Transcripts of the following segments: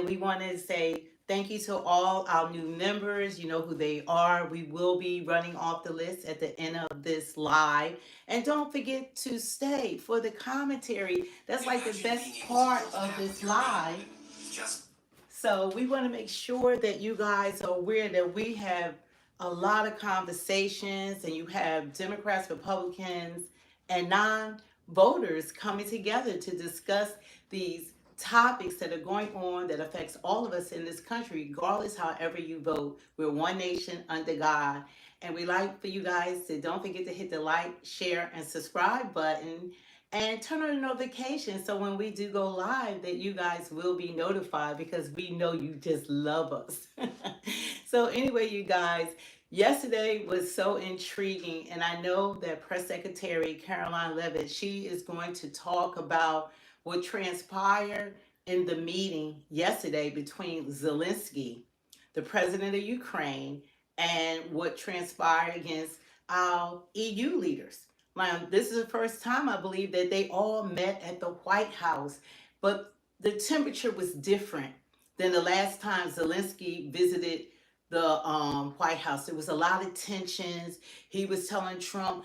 we want to say thank you to all our new members. You know who they are. We will be running off the list at the end of this live. And don't forget to stay for the commentary. That's like the best part of this live. So we want to make sure that you guys are aware that we have a lot of conversations, and you have Democrats, Republicans, and non-voters coming together to discuss these topics that are going on that affects all of us in this country, regardless however you vote. We're one nation under God. And we like for you guys to don't forget to hit the like, share, and subscribe button and turn on the notifications so when we do go live that you guys will be notified, because we know you just love us. So anyway, you guys, yesterday was so intriguing, and I know that Press Secretary Karoline Levitt, she is going to talk about what transpired in the meeting yesterday between Zelenskyy, the president of Ukraine, and what transpired against our EU leaders. Now, this is the first time, I believe, that they all met at the White House, but the temperature was different than the last time Zelenskyy visited the White House. There was a lot of tensions. He was telling Trump,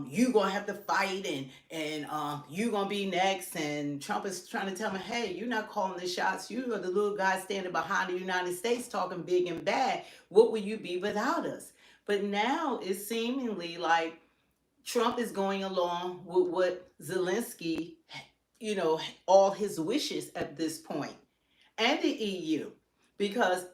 you gonna have to fight, and you gonna be next. And Trump is trying to tell him, hey, you're not calling the shots. You are the little guy standing behind the United States talking big and bad. What will you be without us? But now it's seemingly like Trump is going along with what Zelenskyy, all his wishes at this point, and the EU, because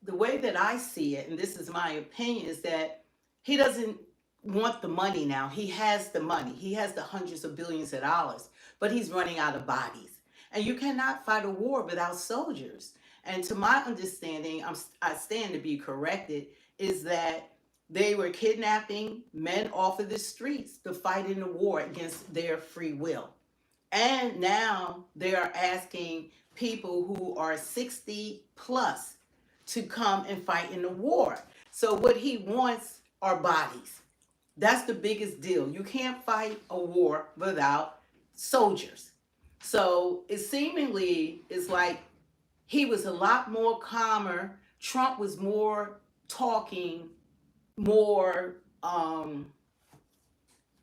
the way that I see it, and this is my opinion, is that he doesn't want the money now. He has the money. He has the hundreds of billions of dollars, but he's running out of bodies. And you cannot fight a war without soldiers. And to my understanding, I stand to be corrected, is that they were kidnapping men off of the streets to fight in the war against their free will. And now they are asking people who are 60 plus to come and fight in the war. So what he wants are bodies. That's the biggest deal. You can't fight a war without soldiers. So it seemingly is like he was a lot more calmer. Trump was more talking, more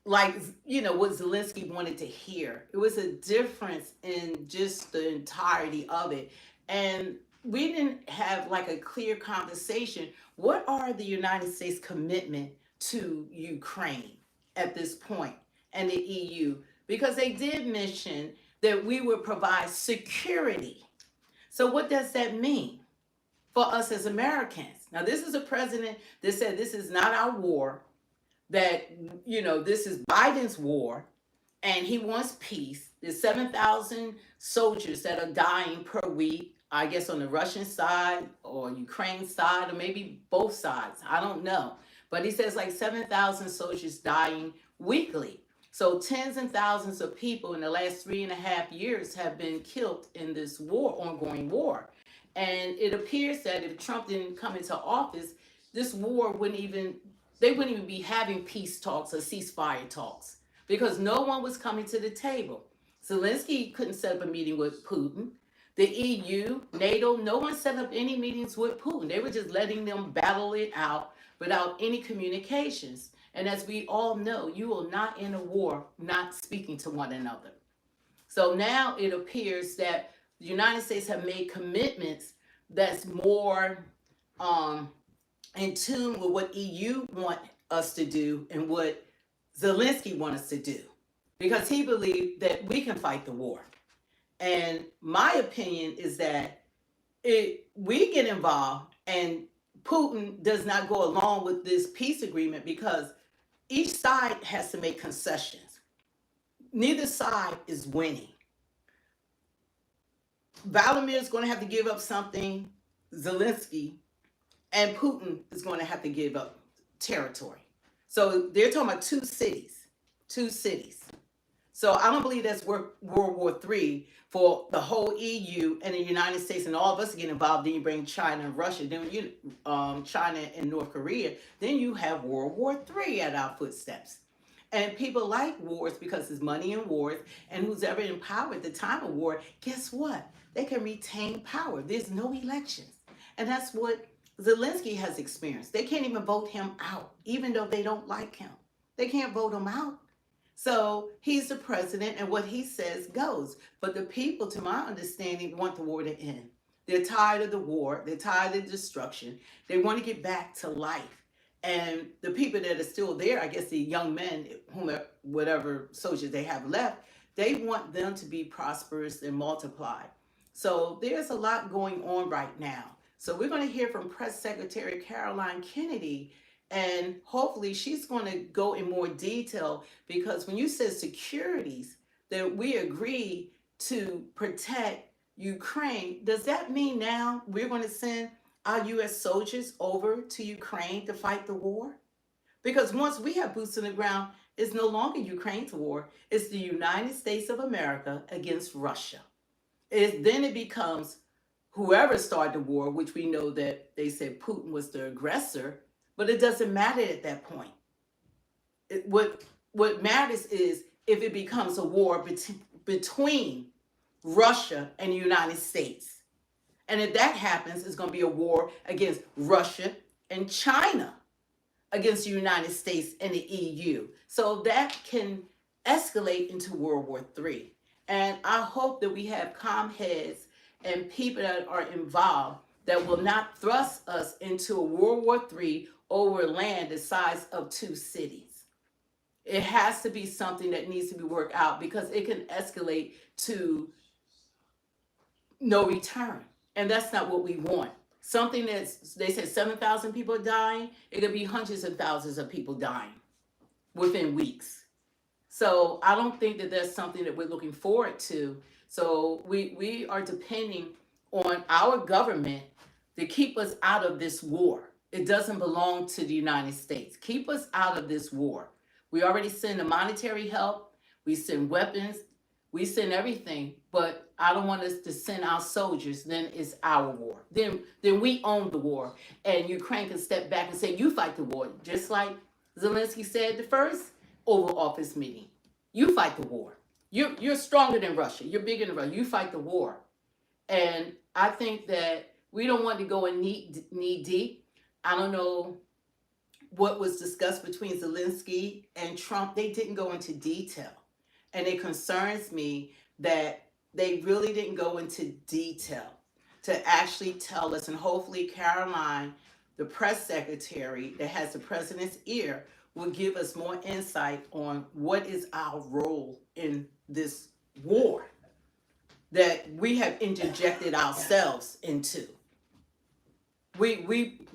like, what Zelenskyy wanted to hear. It was a difference in just the entirety of it. And we didn't have like a clear conversation. What are the United States commitment to Ukraine at this point, and the EU? Because they did mention that we would provide security. So what does that mean for us as Americans? Now, this is a president that said this is not our war, that, this is Biden's war, and he wants peace. There's 7,000 soldiers that are dying per week, I guess on the Russian side or Ukraine side, or maybe both sides. I don't know. But he says like 7,000 soldiers dying weekly. So tens and thousands of people in the last 3.5 years have been killed in this war, ongoing war. And it appears that if Trump didn't come into office, this war wouldn't even be having peace talks or ceasefire talks, because no one was coming to the table. Zelenskyy couldn't set up a meeting with Putin. The EU, NATO, no one set up any meetings with Putin. They were just letting them battle it out without any communications. And as we all know, you will not end a war not speaking to one another. So now it appears that the United States have made commitments that's more in tune with what EU want us to do and what Zelenskyy wants us to do, because he believed that we can fight the war. And my opinion is that we get involved and Putin does not go along with this peace agreement, because each side has to make concessions. Neither side is winning. Vladimir is going to have to give up something, Zelenskyy, and Putin is going to have to give up territory. So they're talking about two cities. So I don't believe that's World War III for the whole EU and the United States and all of us to get involved. Then you bring China and Russia, then China and North Korea. Then you have World War III at our footsteps. And people like wars because there's money in wars. And who's ever in power at the time of war, guess what? they can retain power. There's no elections. And that's what Zelensky has experienced. They can't even vote him out, even though they don't like him. They can't vote him out. So he's the president, and what he says goes. But the people, to my understanding, want the war to end. They're tired of the war. They're tired of the destruction. They want to get back to life. And the people that are still there, I guess the young men, whomever, whatever soldiers they have left, they want them to be prosperous and multiply. So there's a lot going on right now. So we're going to hear from Press Secretary Karoline Kennedy, and hopefully she's going to go in more detail, because when you said securities that we agree to protect Ukraine, does that mean now we're going to send our U.S. soldiers over to Ukraine to fight the war? Because once we have boots on the ground, it's no longer Ukraine's war. It's the United States of America against Russia. Then it becomes whoever started the war, which we know that they said Putin was the aggressor, but it doesn't matter at that point. What matters is if it becomes a war between Russia and the United States. And if that happens, it's going to be a war against Russia and China, against the United States and the EU. So that can escalate into World War III. And I hope that we have calm heads and people that are involved that will not thrust us into a World War III over land the size of 2 cities. It has to be something that needs to be worked out, because it can escalate to no return. And that's not what we want. Something that's, they said 7,000 people are dying, it could be hundreds of thousands of people dying within weeks. So I don't think that that's something that we're looking forward to. So we are depending on our government to keep us out of this war. It doesn't belong to the United States. Keep us out of this war. We already send the monetary help, we send weapons, we send everything, but I don't want us to send our soldiers. Then it's our war. Then we own the war, and Ukraine can step back and say, you fight the war. Just like Zelensky said at the first Oval Office meeting. You fight the war. You're stronger than Russia. You're bigger than Russia. You fight the war. And I think that we don't want to go in knee deep. I don't know what was discussed between Zelensky and Trump. They didn't go into detail. And it concerns me that they really didn't go into detail to actually tell us. And hopefully Karoline, the press secretary that has the president's ear, will give us more insight on what is our role in this war that we have interjected ourselves into.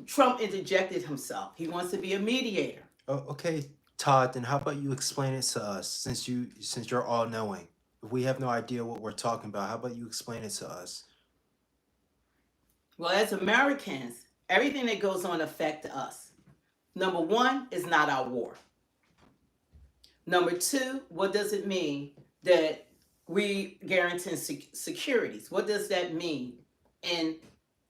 Trump interjected himself. He wants to be a mediator. Oh, okay, Todd, then how about you explain it to us, since you're all knowing? If we have no idea what we're talking about, how about you explain it to us? Well, as Americans, everything that goes on affects us. Number one, is not our war. Number two, what does it mean that we guarantee securities? What does that mean in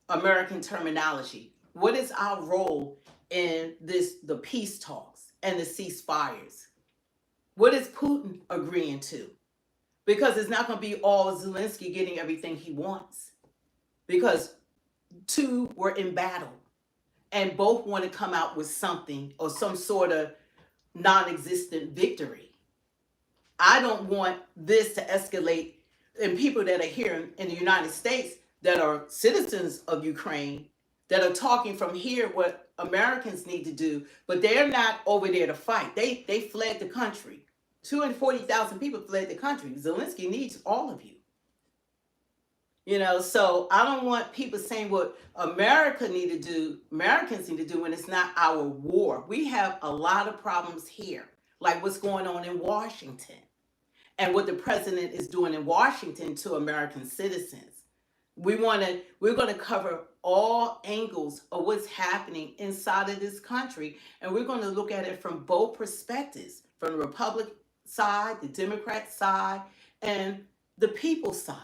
American terminology? What is our role in the peace talks and the ceasefires? What is Putin agreeing to? Because it's not going to be all Zelensky getting everything he wants. Because two were in battle and both want to come out with something or some sort of non-existent victory. I don't want this to escalate, and people that are here in the United States that are citizens of Ukraine that are talking from here what Americans need to do, but they're not over there to fight. They fled the country. 240,000 people fled the country. Zelensky needs all of you. You know, so I don't want people saying what Americans need to do when it's not our war. We have a lot of problems here, like what's going on in Washington and what the president is doing in Washington to American citizens. We're going to cover all angles of what's happening inside of this country, and we're going to look at it from both perspectives, from the Republican side, the Democrat side, and the people side.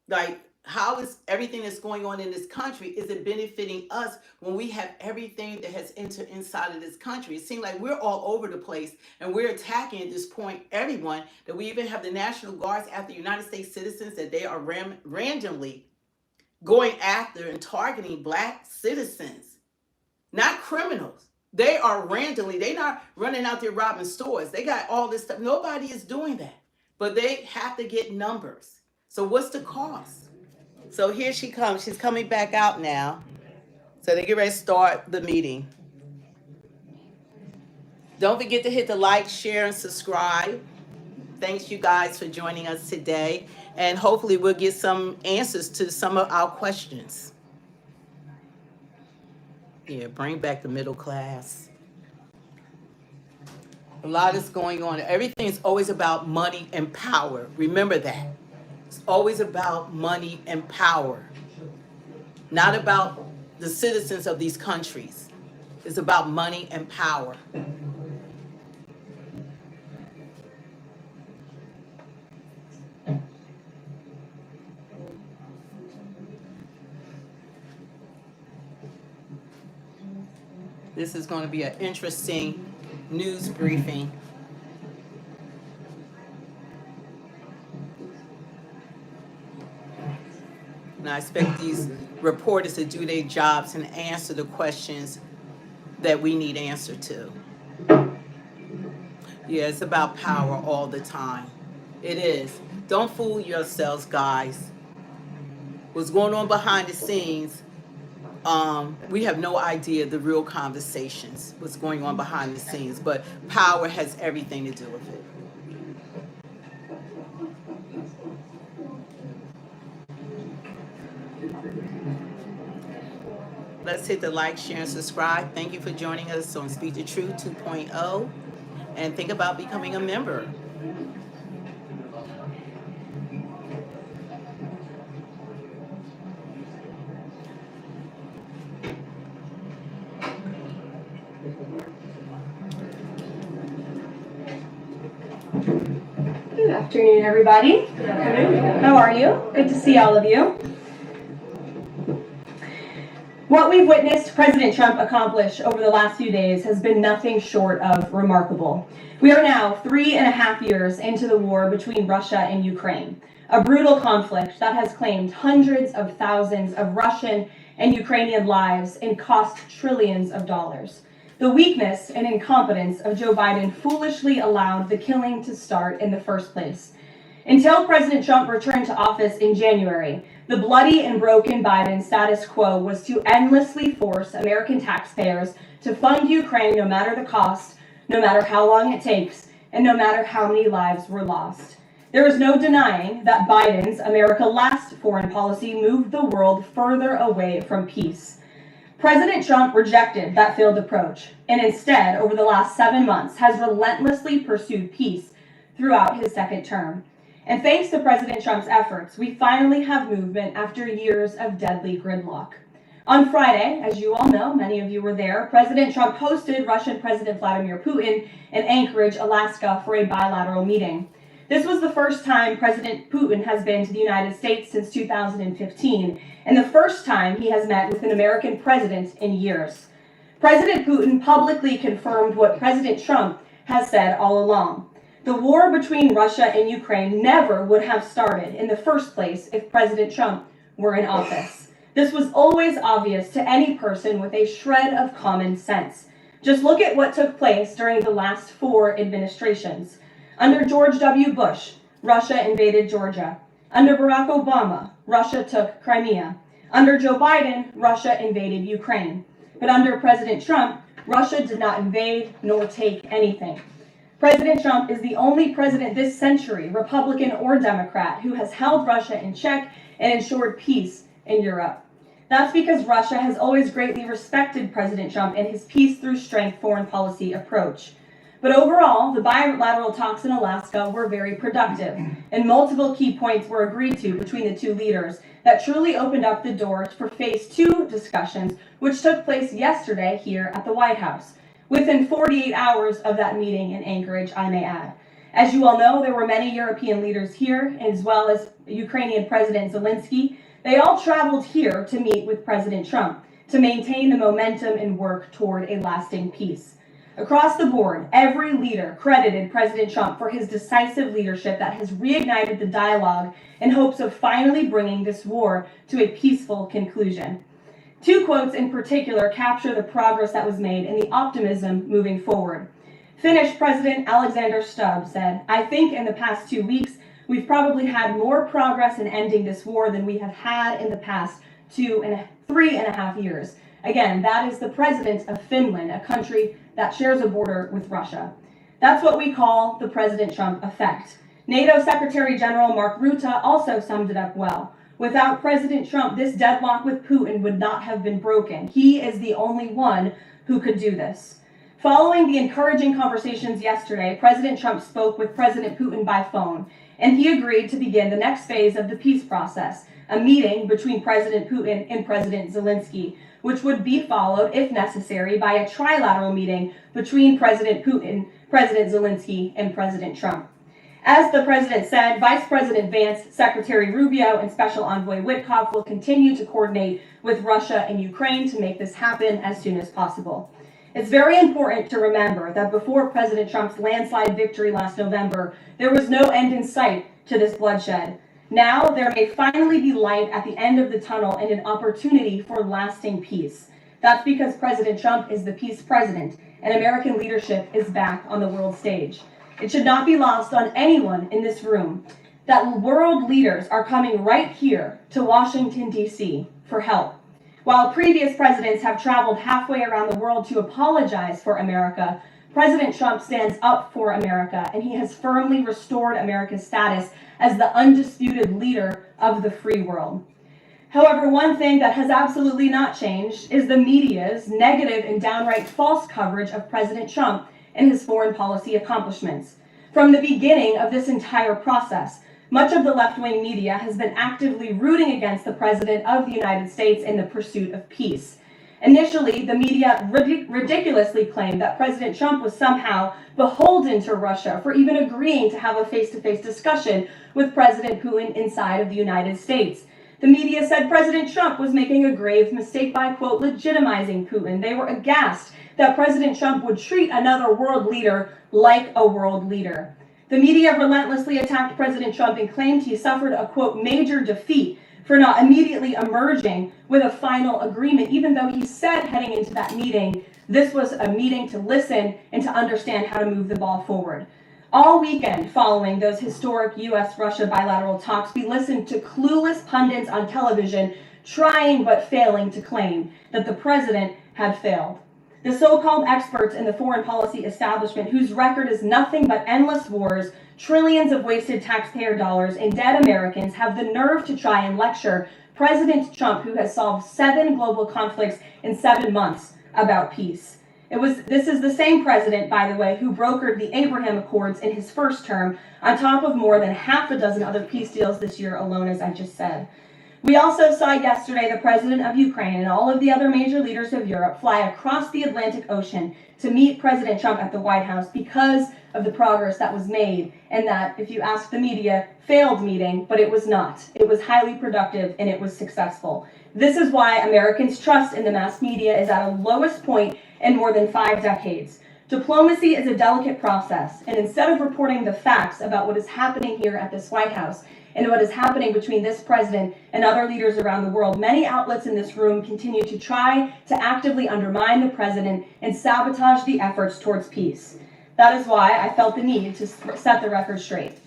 Like, how is everything that's going on in this country, is it benefiting us when we have everything that has entered inside of this country? It seems like we're all over the place and we're attacking at this point everyone, that we even have the National Guards after United States citizens, that they are randomly going after and targeting Black citizens, not criminals. They are randomly, they're not running out there robbing stores. They got all this stuff. Nobody is doing that, but they have to get numbers. So what's the cost? So here she comes. She's coming back out now. So they get ready to start the meeting. Don't forget to hit the like, share, and subscribe. Thanks you guys for joining us today. And hopefully we'll get some answers to some of our questions. Yeah, bring back the middle class. A lot is going on. Everything is always about money and power. Remember that. It's always about money and power. Not about the citizens of these countries. It's about money and power. This is going to be an interesting news briefing. And I expect these reporters to do their jobs and answer the questions that we need answer to. Yeah, it's about power all the time. It is. Don't fool yourselves, guys. What's going on behind the scenes, we have no idea the real conversations, what's going on behind the scenes, but power has everything to do with it. Let's hit the like, share, and subscribe. Thank you for joining us on Speak the Truth 2.0. And think about becoming a member. Good afternoon, everybody. Good afternoon. How are you? Good to see all of you. What we've witnessed President Trump accomplish over the last few days has been nothing short of remarkable. We are now 3.5 years into the war between Russia and Ukraine, a brutal conflict that has claimed hundreds of thousands of Russian and Ukrainian lives and cost trillions of dollars. The weakness and incompetence of Joe Biden foolishly allowed the killing to start in the first place. Until President Trump returned to office in January, the bloody and broken Biden status quo was to endlessly force American taxpayers to fund Ukraine no matter the cost, no matter how long it takes, and no matter how many lives were lost. There is no denying that Biden's America Last foreign policy moved the world further away from peace. President Trump rejected that failed approach, and instead, over the last 7 months, has relentlessly pursued peace throughout his second term. And thanks to President Trump's efforts, we finally have movement after years of deadly gridlock. On Friday, as you all know, many of you were there, President Trump hosted Russian President Vladimir Putin in Anchorage, Alaska for a bilateral meeting. This was the first time President Putin has been to the United States since 2015, and the first time he has met with an American president in years. President Putin publicly confirmed what President Trump has said all along. The war between Russia and Ukraine never would have started in the first place if President Trump were in office. This was always obvious to any person with a shred of common sense. Just look at what took place during the last 4 administrations. Under George W. Bush, Russia invaded Georgia. Under Barack Obama, Russia took Crimea. Under Joe Biden, Russia invaded Ukraine. But under President Trump, Russia did not invade nor take anything. President Trump is the only president this century, Republican or Democrat, who has held Russia in check and ensured peace in Europe. That's because Russia has always greatly respected President Trump and his peace through strength foreign policy approach. But overall, the bilateral talks in Alaska were very productive, and multiple key points were agreed to between the two leaders that truly opened up the door for Phase 2 discussions, which took place yesterday here at the White House. Within 48 hours of that meeting in Anchorage, I may add. As you all know, there were many European leaders here, as well as Ukrainian President Zelenskyy, They all traveled here to meet with President Trump to maintain the momentum and work toward a lasting peace. Across the board, every leader credited President Trump for his decisive leadership that has reignited the dialogue in hopes of finally bringing this war to a peaceful conclusion. Two quotes in particular capture the progress that was made and the optimism moving forward. Finnish President Alexander Stubb said, "I think in the past 2 weeks, we've probably had more progress in ending this war than we have had in the past 3.5 years. Again, that is the president of Finland, a country that shares a border with Russia. That's what we call the President Trump effect. NATO Secretary General Mark Rutte also summed it up well. Without President Trump, this deadlock with Putin would not have been broken. He is the only one who could do this." Following the encouraging conversations yesterday, President Trump spoke with President Putin by phone, and he agreed to begin the next phase of the peace process, a meeting between President Putin and President Zelenskyy, which would be followed, if necessary, by a trilateral meeting between President Putin, President Zelenskyy, and President Trump. As the president said, Vice President Vance, Secretary Rubio, and Special Envoy Witkoff will continue to coordinate with Russia and Ukraine to make this happen as soon as possible. It's very important to remember that before President Trump's landslide victory last November, there was no end in sight to this bloodshed. Now there may finally be light at the end of the tunnel and an opportunity for lasting peace. That's because President Trump is the peace president and American leadership is back on the world stage. It should not be lost on anyone in this room that world leaders are coming right here to Washington, D.C. for help. While previous presidents have traveled halfway around the world to apologize for America, President Trump stands up for America, and he has firmly restored America's status as the undisputed leader of the free world. However, one thing that has absolutely not changed is the media's negative and downright false coverage of President Trump and his foreign policy accomplishments. From the beginning of this entire process, much of the left-wing media has been actively rooting against the President of the United States in the pursuit of peace. Initially, the media ridiculously claimed that President Trump was somehow beholden to Russia for even agreeing to have a face-to-face discussion with President Putin inside of the United States. The media said President Trump was making a grave mistake by, quote, legitimizing Putin. They were aghast that President Trump would treat another world leader like a world leader. The media relentlessly attacked President Trump and claimed he suffered a, quote, major defeat for not immediately emerging with a final agreement, even though he said heading into that meeting, this was a meeting to listen and to understand how to move the ball forward. All weekend following those historic U.S.-Russia bilateral talks, we listened to clueless pundits on television trying but failing to claim that the president had failed. The so-called experts in the foreign policy establishment, whose record is nothing but endless wars, trillions of wasted taxpayer dollars, and dead Americans, have the nerve to try and lecture President Trump, who has solved 7 global conflicts in 7 months, about peace. This is the same president, by the way, who brokered the Abraham Accords in his first term, on top of more than half a dozen other peace deals this year alone, as I just said. We also saw yesterday the president of Ukraine and all of the other major leaders of Europe fly across the Atlantic Ocean to meet President Trump at the White House because of the progress that was made, and that, if you ask the media, failed meeting, but it was not. It was highly productive and it was successful. This is why Americans' trust in the mass media is at a lowest point in more than 5 decades. Diplomacy is a delicate process, and instead of reporting the facts about what is happening here at this White House and what is happening between this president and other leaders around the world, many outlets in this room continue to try to actively undermine the president and sabotage the efforts towards peace. That is why I felt the need to set the record straight.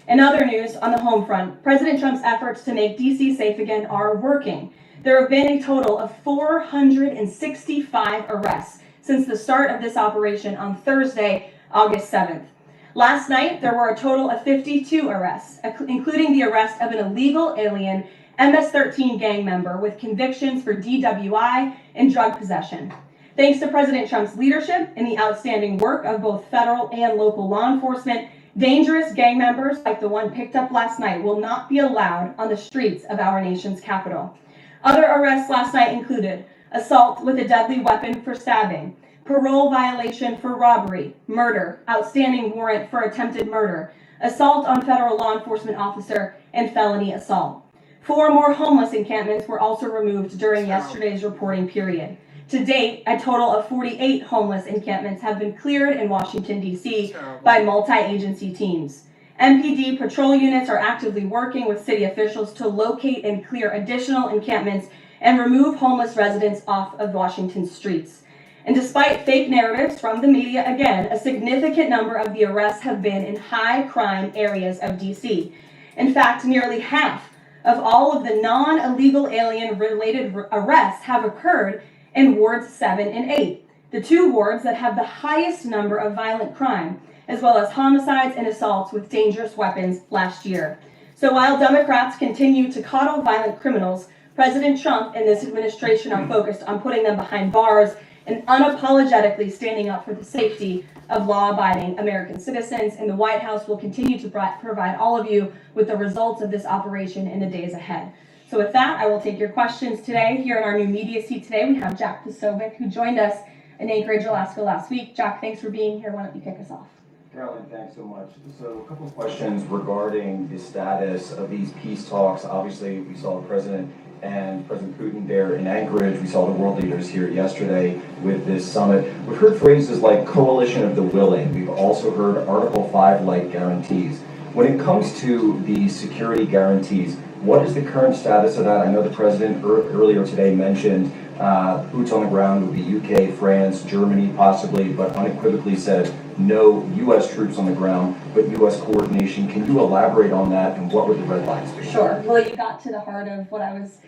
In other news, on the home front, President Trump's efforts to make D.C. safe again are working. There have been a total of 465 arrests since the start of this operation on Thursday, August 7th. Last night, there were a total of 52 arrests, including the arrest of an illegal alien MS-13 gang member with convictions for DWI and drug possession. Thanks to President Trump's leadership and the outstanding work of both federal and local law enforcement, dangerous gang members like the one picked up last night will not be allowed on the streets of our nation's capital. Other arrests last night included assault with a deadly weapon for stabbing, parole violation for robbery, murder, outstanding warrant for attempted murder, assault on federal law enforcement officer, and felony assault. 4 more homeless encampments were also removed during yesterday's reporting period. To date, a total of 48 homeless encampments have been cleared in Washington, D.C. by multi-agency teams. MPD patrol units are actively working with city officials to locate and clear additional encampments and remove homeless residents off of Washington's streets. And despite fake narratives from the media, again, a significant number of the arrests have been in high crime areas of DC. In fact, nearly half of all of the non-illegal alien related arrests have occurred in wards 7 and 8, the 2 wards that have the highest number of violent crime, as well as homicides and assaults with dangerous weapons last year. So while Democrats continue to coddle violent criminals, President Trump and this administration are focused on putting them behind bars and unapologetically standing up for the safety of law-abiding American citizens. And the White House will continue to provide all of you with the results of this operation in the days ahead. So with that, I will take your questions today. Here in our new media seat today, we have Jack Posobiec, who joined us in Anchorage, Alaska last week. Jack, thanks for being here. Why don't you kick us off? Karoline, thanks so much. So a couple of questions regarding the status of these peace talks. Obviously, we saw the President and President Putin there in Anchorage. We saw the world leaders here yesterday with this summit. We've heard phrases like coalition of the willing. We've also heard Article 5-like guarantees. When it comes to the security guarantees, what is the current status of that? I know the President earlier today mentioned boots on the ground would be UK, France, Germany possibly, but unequivocally said no U.S. troops on the ground, but U.S. coordination. Can you elaborate on that, and what would the red lines be? Sure. Well, you got to the heart of what I was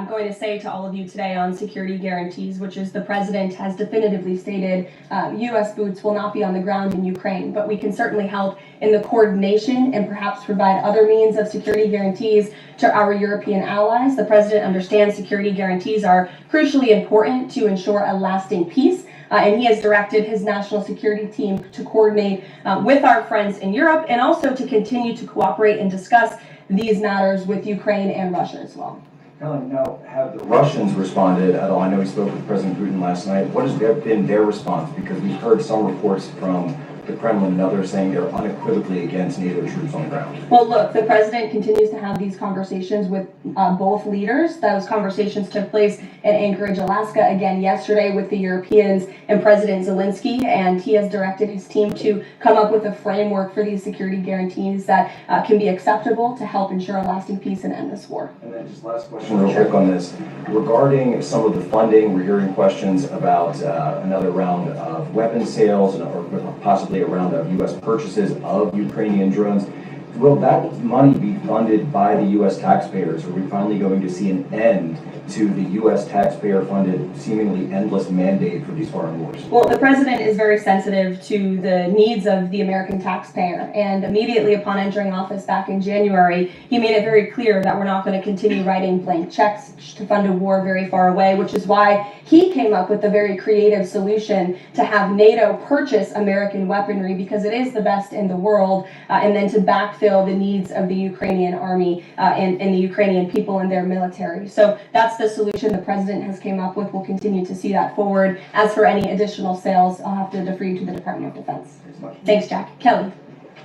going to say to all of you today on security guarantees, which is the President has definitively stated U.S. boots will not be on the ground in Ukraine, but we can certainly help in the coordination and perhaps provide other means of security guarantees to our European allies. The President understands security guarantees are crucially important to ensure a lasting peace. And he has directed his national security team to coordinate with our friends in Europe and also to continue to cooperate and discuss these matters with Ukraine and Russia as well. Now, have the Russians responded at all? I know we spoke with President Putin last night. What has been their response? Because we've heard some reports from the Kremlin and others saying they're unequivocally against NATO troops on the ground. Well, look, the President continues to have these conversations with both leaders. Those conversations took place in Anchorage, Alaska, again yesterday with the Europeans and President Zelenskyy, and he has directed his team to come up with a framework for these security guarantees that can be acceptable to help ensure a lasting peace and end this war. And then just last question real quick on this. Regarding some of the funding, we're hearing questions about another round of weapons sales or possibly a round of U.S. purchases of Ukrainian drones. Will that money be funded by the U.S. taxpayers? Are we finally going to see an end to the U.S. taxpayer-funded, seemingly endless mandate for these foreign wars? Well, the President is very sensitive to the needs of the American taxpayer, and immediately upon entering office back in January, he made it very clear that we're not going to continue writing blank checks to fund a war very far away, which is why he came up with a very creative solution to have NATO purchase American weaponry, because it is the best in the world, and then to backfill the needs of the Ukrainian army and the Ukrainian people and their military. So that's the solution the President has came up with. We'll continue to see that forward. As for any additional sales, I'll have to defer you to the Department of Defense. Thanks, Jack. Kelly.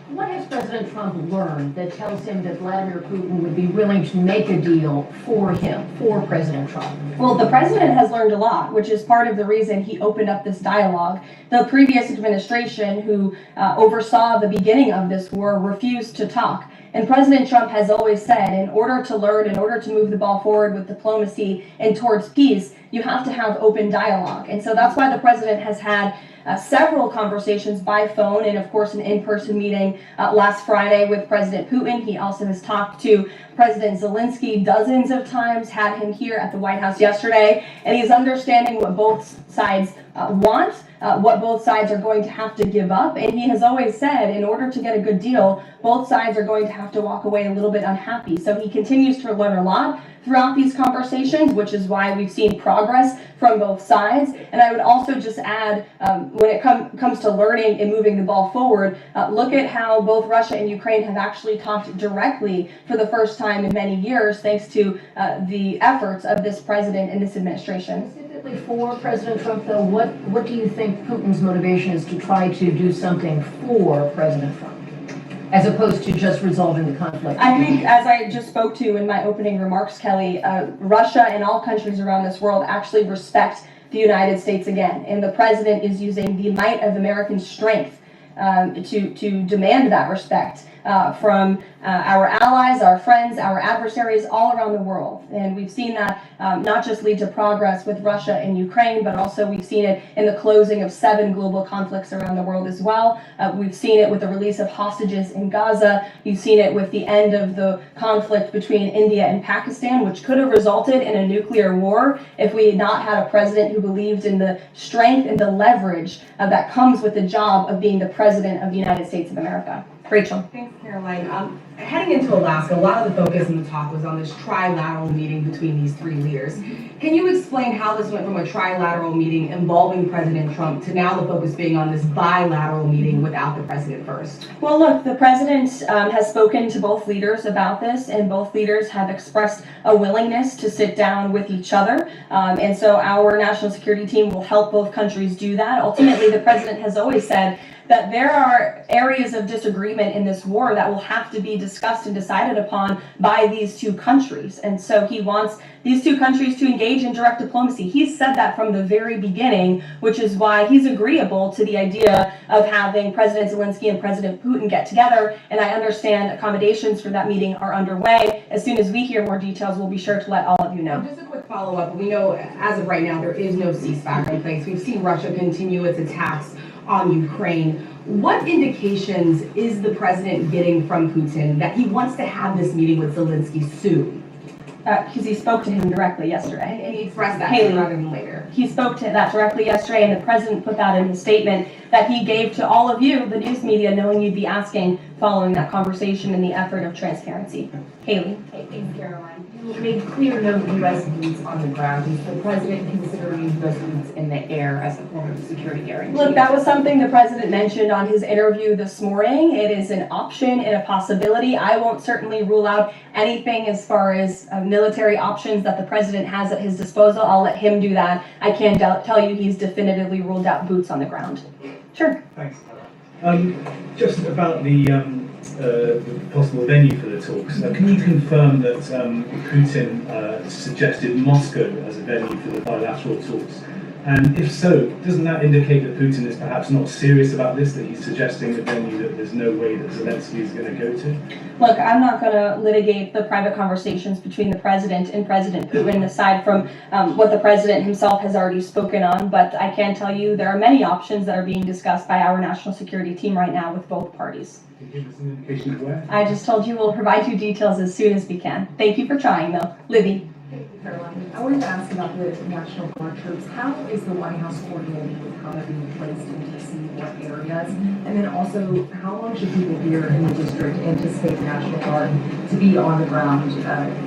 What has President Trump learned that tells him that Vladimir Putin would be willing to make a deal for him, for President Trump? Well, the President has learned a lot, which is part of the reason he opened up this dialogue. The previous administration, who oversaw the beginning of this war, refused to talk. And President Trump has always said, in order to learn, in order to move the ball forward with diplomacy and towards peace, you have to have open dialogue. And so that's why the President has had several conversations by phone and, of course, an in-person meeting last Friday with President Putin. He also has talked to President Zelenskyy dozens of times, had him here at the White House yesterday, and he's understanding what both sides want, what both sides are going to have to give up. And he has always said, in order to get a good deal, both sides are going to have to walk away a little bit unhappy. So he continues to learn a lot throughout these conversations, which is why we've seen progress from both sides. And I would also just add, when it comes to learning and moving the ball forward, look at how both Russia and Ukraine have actually talked directly for the first time in many years, thanks to the efforts of this president and this administration. Specifically for President Trump, though, what do you think Putin's motivation is to try to do something for President Trump? as opposed to just resolving the conflict? I think, as I just spoke to in my opening remarks, Kelly, Russia and all countries around this world actually respect the United States again. And the president is using the might of American strength to demand that respect from our allies, our friends, our adversaries all around the world. And we've seen that not just lead to progress with Russia and Ukraine, but also we've seen it in the closing of 7 global conflicts around the world as well. We've seen it with the release of hostages in Gaza. You've seen it with the end of the conflict between India and Pakistan, which could have resulted in a nuclear war if we had not had a president who believed in the strength and the leverage that comes with the job of being the president of the United States of America. Rachel. Thanks, Caroline. Heading into Alaska, a lot of the focus in the talk was on this trilateral meeting between these 3 leaders. Can you explain how this went from a trilateral meeting involving President Trump to now the focus being on this bilateral meeting without the president first? Well, look, the president has spoken to both leaders about this, and both leaders have expressed a willingness to sit down with each other. And so our national security team will help both countries do that. Ultimately, the president has always said that there are areas of disagreement in this war that will have to be discussed and decided upon by these 2 countries. And so he wants these 2 countries to engage in direct diplomacy. He's said that from the very beginning, which is why he's agreeable to the idea of having President Zelenskyy and President Putin get together. And I understand accommodations for that meeting are underway. As soon as we hear more details, we'll be sure to let all of you know. Just a quick follow-up. We know as of right now there is no ceasefire in place. We've seen Russia continue its attacks on Ukraine. What indications is the president getting from Putin that he wants to have this meeting with Zelenskyy soon? Because he spoke to him directly yesterday. And he expressed that Haley, rather than later. He spoke to that directly yesterday, and the president put that in his statement that he gave to all of you, the news media, knowing you'd be asking following that conversation in the effort of transparency. Haley. Thanks, Caroline. You made clear no U.S. boots on the ground. Is the president considering U.S. boots in the air as a form of security guarantee? Look, that was something the president mentioned on his interview this morning. It is an option and a possibility. I won't certainly rule out anything as far as military options that the president has at his disposal. I'll let him do that. I can tell you he's definitively ruled out boots on the ground. Sure. Thanks. Just about the possible venue for the talks. Can you confirm that Putin suggested Moscow as a venue for the bilateral talks? And if so, doesn't that indicate that Putin is perhaps not serious about this, that he's suggesting a venue that there's no way that Zelenskyy is going to go to? Look, I'm not going to litigate the private conversations between the president and President Putin, aside from what the president himself has already spoken on. But I can tell you there are many options that are being discussed by our national security team right now with both parties. Can you give us an indication of where? I just told you we'll provide you details as soon as we can. Thank you for trying, though. Libby. Thank you, Caroline. I wanted to ask about the National Guard troops. How is the White House coordinating with how they're being placed in D.C., what areas? And then also, how long should people here in the district anticipate the National Guard to be on the ground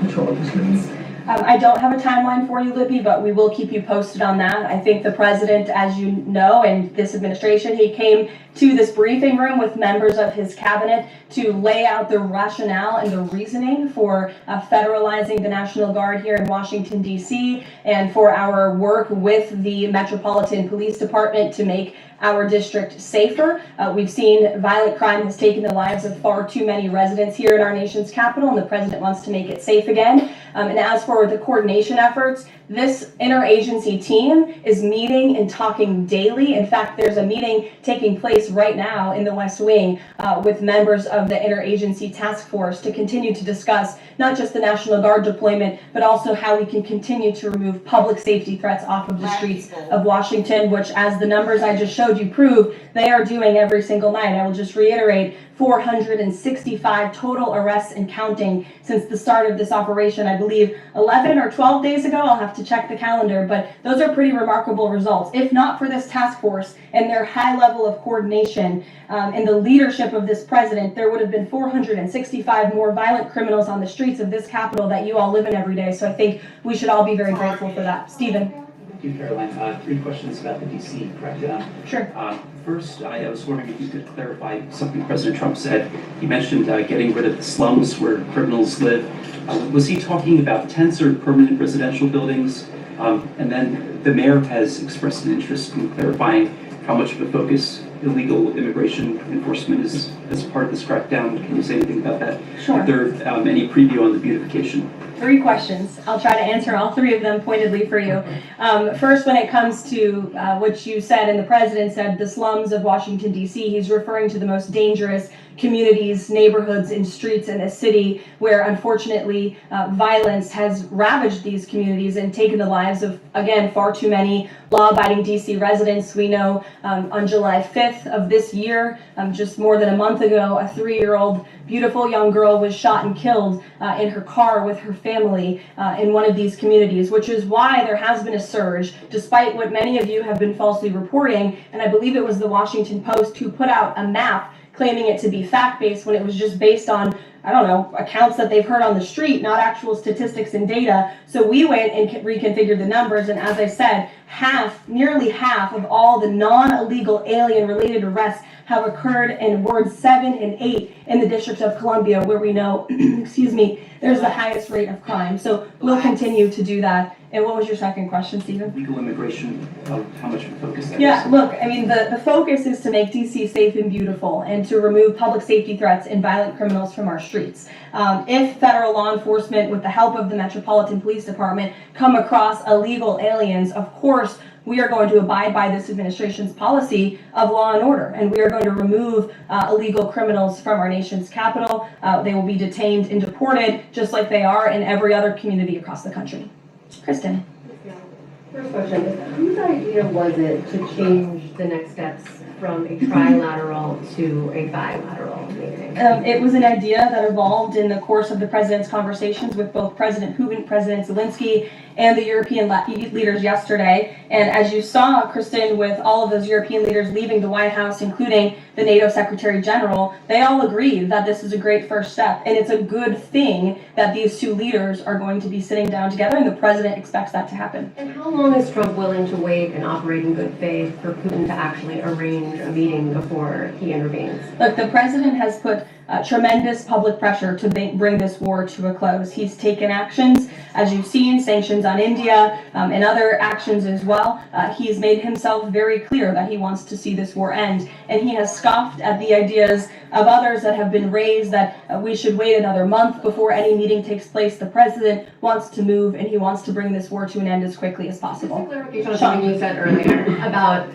patrolling the streets? I don't have a timeline for you, Libby, but we will keep you posted on that. I think the president, as you know, and this administration, he came to this briefing room with members of his cabinet to lay out the rationale and the reasoning for federalizing the National Guard here in Washington, D.C., and for our work with the Metropolitan Police Department to make our district safer. We've seen violent crime has taken the lives of far too many residents here in our nation's capital, and the president wants to make it safe again. And as for the coordination efforts, this interagency team is meeting and talking daily. In fact, there's a meeting taking place right now in the West Wing with members of the interagency task force to continue to discuss not just the National Guard deployment, but also how we can continue to remove public safety threats off of the streets of Washington, which, as the numbers I just showed you prove, they are doing every single night. I will just reiterate, 465 total arrests and counting since the start of this operation. I believe 11 or 12 days ago, I'll have to check the calendar, but those are pretty remarkable results. If not for this task force and their high level of coordination and the leadership of this president, there would have been 465 more violent criminals on the streets of this capital that you all live in every day. So I think we should all be very grateful for that. Stephen. Thank you, Caroline. 3 questions about the D.C. crackdown. Sure. First, I was wondering if you could clarify something President Trump said. He mentioned getting rid of the slums where criminals live. Was he talking about tents or permanent residential buildings? And then the mayor has expressed an interest in clarifying how much of a focus illegal immigration enforcement is as part of this crackdown. Can you say anything about that? Sure. Is there any preview on the beautification? 3 questions. I'll try to answer all 3 of them pointedly for you. First, when it comes to what you said and the president said, the slums of Washington, D.C., he's referring to the most dangerous communities, neighborhoods, and streets in a city where, unfortunately, violence has ravaged these communities and taken the lives of, again, far too many law-abiding D.C. residents. We know on July 5th of this year, just more than a month ago, a 3-year-old beautiful young girl was shot and killed in her car with her family in one of these communities, which is why there has been a surge, despite what many of you have been falsely reporting. And I believe it was the Washington Post who put out a map claiming it to be fact-based when it was just based on, I don't know, accounts that they've heard on the street, not actual statistics and data. So we went and reconfigured the numbers, and as I said, nearly half of all the non-illegal alien-related arrests have occurred in wards 7 and 8 in the District of Columbia, where we know, excuse me, there's the highest rate of crime. So we'll continue to do that. And what was your second question, Stephen? Legal immigration, how much of a focus that is? Yeah, look, I mean, the focus is to make DC safe and beautiful and to remove public safety threats and violent criminals from our streets. If federal law enforcement, with the help of the Metropolitan Police Department, come across illegal aliens, of course, we are going to abide by this administration's policy of law and order, and we are going to remove illegal criminals from our nation's capital. They will be detained and deported, just like they are in every other community across the country. Kristen. First question is, whose idea was it to change the next steps from a trilateral to a bilateral meeting? It was an idea that evolved in the course of the president's conversations with both President Putin, President Zelenskyy, and the European leaders yesterday. And as you saw, Kristen, with all of those European leaders leaving the White House, including the NATO Secretary General, they all agreed that this is a great first step. And it's a good thing that these 2 leaders are going to be sitting down together, and the president expects that to happen. And how long is Trump willing to wait and operate in good faith for Putin to actually arrange a meeting before he intervenes? Look, the president has put tremendous public pressure to bring this war to a close. He's taken actions, as you've seen, sanctions on India and other actions as well. He's made himself very clear that he wants to see this war end, and he has scoffed at the ideas of others that have been raised that we should wait another month before any meeting takes place. The president wants to move, and he wants to bring this war to an end as quickly as possible. Just a clarification on something you said earlier about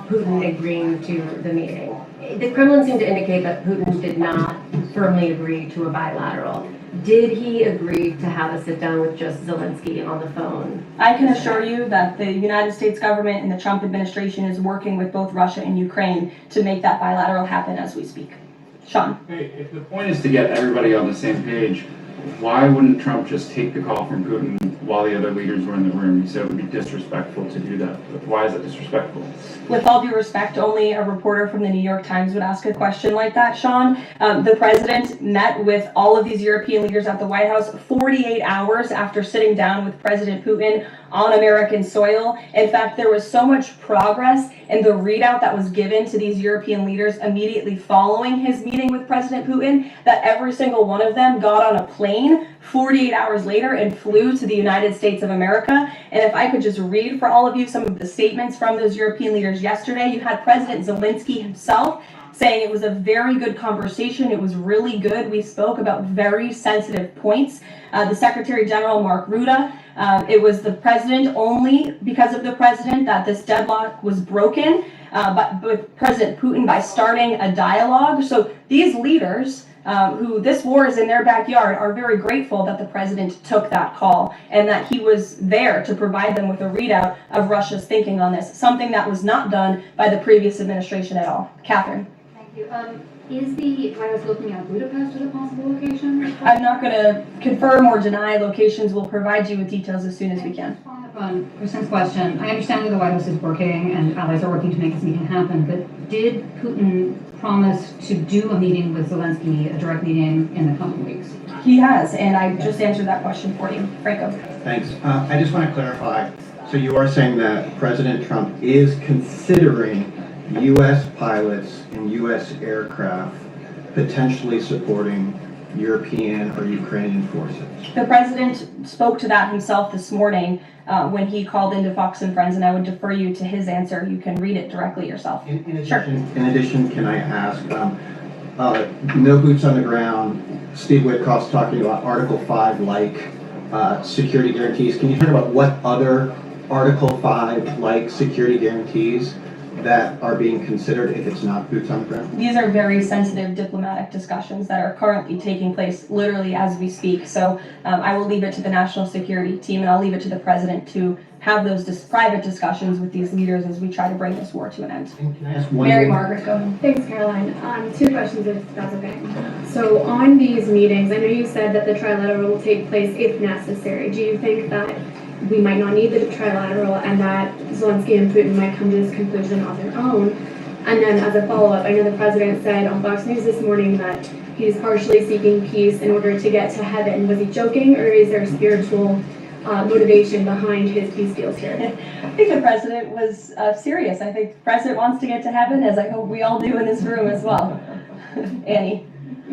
Putin agreeing to the meeting. The Kremlin seemed to indicate that Putin did not firmly agree to a bilateral. Did he agree to have a sit down with just Zelenskyy on the phone? I can assure you that the United States government and the Trump administration is working with both Russia and Ukraine to make that bilateral happen as we speak. Sean. Hey, if the point is to get everybody on the same page, why wouldn't Trump just take the call from Putin while the other leaders were in the room? He said it would be disrespectful to do that. But why is it disrespectful? With all due respect, only a reporter from the New York Times would ask a question like that, Sean. The president met with all of these European leaders at the White House 48 hours after sitting down with President Putin on American soil. In fact, there was so much progress in the readout that was given to these European leaders immediately following his meeting with President Putin that every single one of them got on a plane 48 hours later and flew to the United States of America. And if I could just read for all of you some of the statements from those European leaders yesterday, you had President Zelenskyy himself saying it was a very good conversation. It was really good. We spoke about very sensitive points. The Secretary General, Mark Rutte, it was the president, only because of the president, that this deadlock was broken, but with President Putin by starting a dialogue. So these leaders, who this war is in their backyard, are very grateful that the president took that call and that he was there to provide them with a readout of Russia's thinking on this, something that was not done by the previous administration at all. Catherine. Thank you. Is the White House looking at Budapest as a possible location? I'm not going to confirm or deny locations. We'll provide you with details as soon as we can. Following up on Kristen's question, I understand that the White House is working and allies are working to make this meeting happen, but did Putin promise to do a meeting with Zelenskyy, a direct meeting, in the coming weeks? He has, and I just answered that question for you. Franco. Thanks. I just want to clarify. So you are saying that President Trump is considering U.S. pilots and U.S. aircraft potentially supporting European or Ukrainian forces? The president spoke to that himself this morning when he called into Fox and Friends, and I would defer you to his answer. You can read it directly yourself. In addition, can I ask, no boots on the ground. Steve Witkoff's talking about Article 5-like security guarantees. Can you talk about what other Article 5-like security guarantees that are being considered if it's not boots on the ground? These are very sensitive diplomatic discussions that are currently taking place literally as we speak. So I will leave it to the national security team, and I'll leave it to the president to have those private discussions with these leaders as we try to bring this war to an end. Can I ask one Mary more? Margaret, go ahead. Thanks, Caroline. Two questions, if that's okay. So on these meetings, I know you said that the trilateral will take place if necessary. Do you think that we might not need the trilateral and that Zelenskyy and Putin might come to this conclusion on their own? And then as a follow-up, I know the president said on Fox News this morning that he's partially seeking peace in order to get to heaven. Was he joking, or is there spiritual motivation behind his peace deals here? I think the president was serious. I think the president wants to get to heaven, as I hope we all do in this room as well. Annie.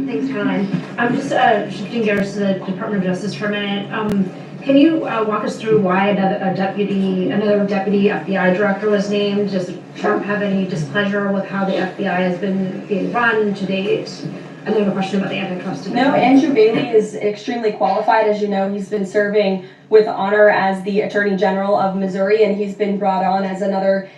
Thanks, Caroline. I'm just shifting gears to the Department of Justice for a minute. Can you walk us through why another deputy FBI director was named? Does Trump have any displeasure with how the FBI has been being run to date? And then I have a question about the antitrust division. No, Andrew Bailey is extremely qualified. As you know, he's been serving with honor as the Attorney General of Missouri, and he's been brought on as another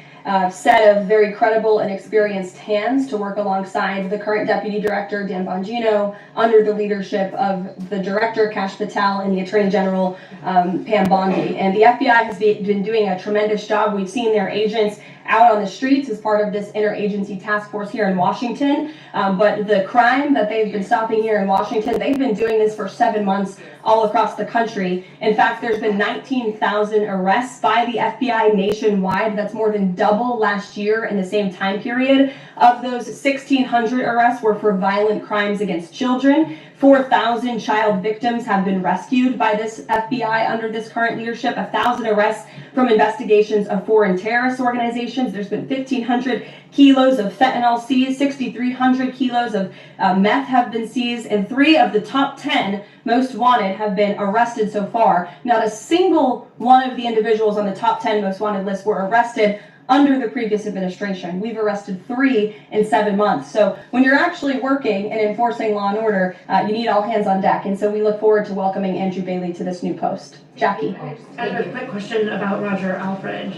set of very credible and experienced hands to work alongside the current Deputy Director, Dan Bongino, under the leadership of the Director, Kash Patel, and the Attorney General, Pam Bondi. And the FBI has been doing a tremendous job. We've seen their agents out on the streets as part of this interagency task force here in Washington. But the crime that they've been stopping here in Washington, they've been doing this for 7 months all across the country. In fact, there's been 19,000 arrests by the FBI nationwide. That's more than double last year in the same time period. Of those, 1,600 arrests were for violent crimes against children. 4,000 child victims have been rescued by this FBI under this current leadership. 1,000 arrests from investigations of foreign terrorist organizations. There's been 1,500 kilos of fentanyl seized, 6,300 kilos of meth have been seized, and 3 of the top 10 most wanted have been arrested so far. Not a single one of the individuals on the top 10 most wanted list were arrested under the previous administration. We've arrested 3 in 7 months. So when you're actually working and enforcing law and order, you need all hands on deck. And so we look forward to welcoming Andrew Bailey to this new post. Jackie. I have a quick question about Roger Alfred,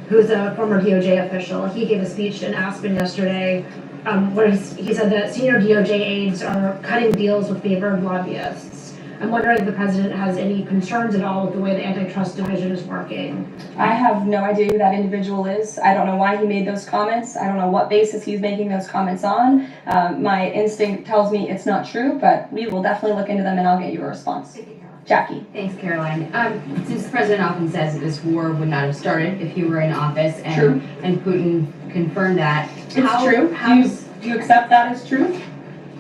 who's a former DOJ official. He gave a speech in Aspen yesterday where he said that senior DOJ aides are cutting deals with favored lobbyists. I'm wondering if the president has any concerns at all with the way the antitrust division is working. I have no idea who that individual is. I don't know why he made those comments. I don't know what basis he's making those comments on. My instinct tells me it's not true, but we will definitely look into them and I'll get you a response. Jackie. Thanks, Caroline. Since the president often says that this war would not have started if he were in office, and Putin confirmed that. It's true. Do you accept that as true?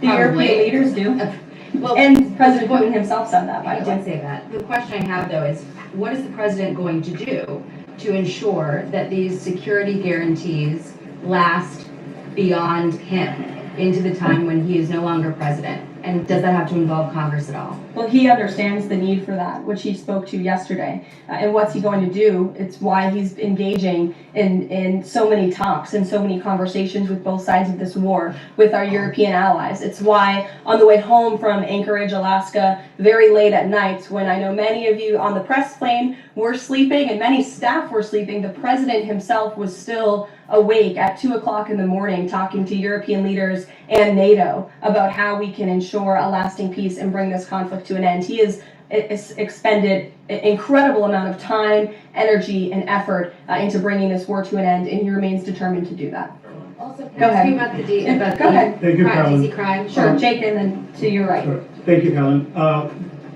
The Probably. European leaders do. Well, and President Putin himself said that, by the way. He did say that. The question I have, though, is what is the president going to do to ensure that these security guarantees last beyond him into the time when he is no longer president? And does that have to involve Congress at all? Well, he understands the need for that, which he spoke to yesterday. And what's he going to do? It's why he's engaging in so many talks and so many conversations with both sides of this war with our European allies. It's why on the way home from Anchorage, Alaska, very late at night, when I know many of you on the press plane were sleeping and many staff were sleeping, the president himself was still awake at 2 o'clock in the morning talking to European leaders and NATO about how we can ensure a lasting peace and bring this conflict to an end. He has expended an incredible amount of time, energy, and effort into bringing this war to an end, and he remains determined to do that. Also, Go ahead. About the Go ahead. Thank you, Caroline. crime. Sure, Jake, and then to your right. Sure. Thank you, Caroline.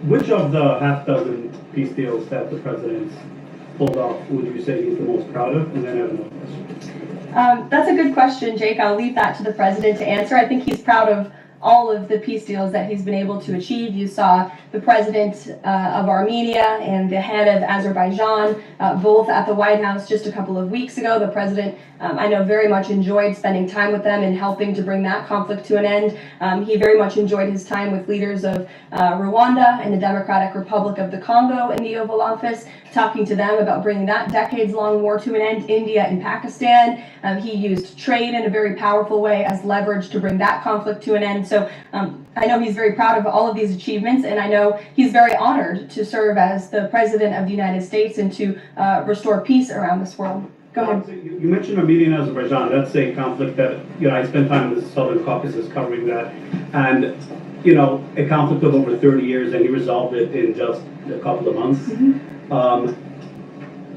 Which of the half dozen peace deals that the president pulled off would you say he's the most proud of? And then I have another question. That's a good question, Jake. I'll leave that to the president to answer. I think he's proud of all of the peace deals that he's been able to achieve. You saw the president of Armenia and the head of Azerbaijan both at the White House just a couple of weeks ago. The president, I know, very much enjoyed spending time with them and helping to bring that conflict to an end. He very much enjoyed his time with leaders of Rwanda and the Democratic Republic of the Congo in the Oval Office, talking to them about bringing that decades-long war to an end. India and Pakistan. He used trade in a very powerful way as leverage to bring that conflict to an end. So I know he's very proud of all of these achievements, and I know he's very honored to serve as the President of the United States and to restore peace around this world. Go ahead. You mentioned Armenia and Azerbaijan. That's a conflict that, I spent time in the Southern Caucasus covering that. And, a conflict of over 30 years, and he resolved it in just a couple of months. Mm-hmm.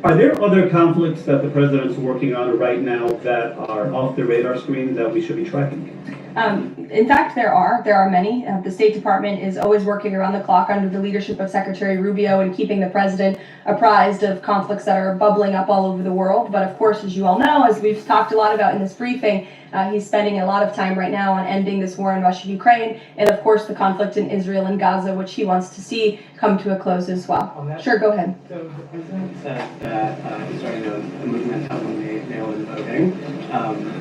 Are there other conflicts that the president's working on right now that are off the radar screen that we should be tracking? In fact, there are many. The State Department is always working around the clock under the leadership of Secretary Rubio and keeping the president apprised of conflicts that are bubbling up all over the world. But of course, as you all know, as we've talked a lot about in this briefing, he's spending a lot of time right now on ending this war in Russia and Ukraine, and of course the conflict in Israel and Gaza, which he wants to see come to a close as well. Sure, go ahead. So the president said that he's starting a movement out on mail-in voting,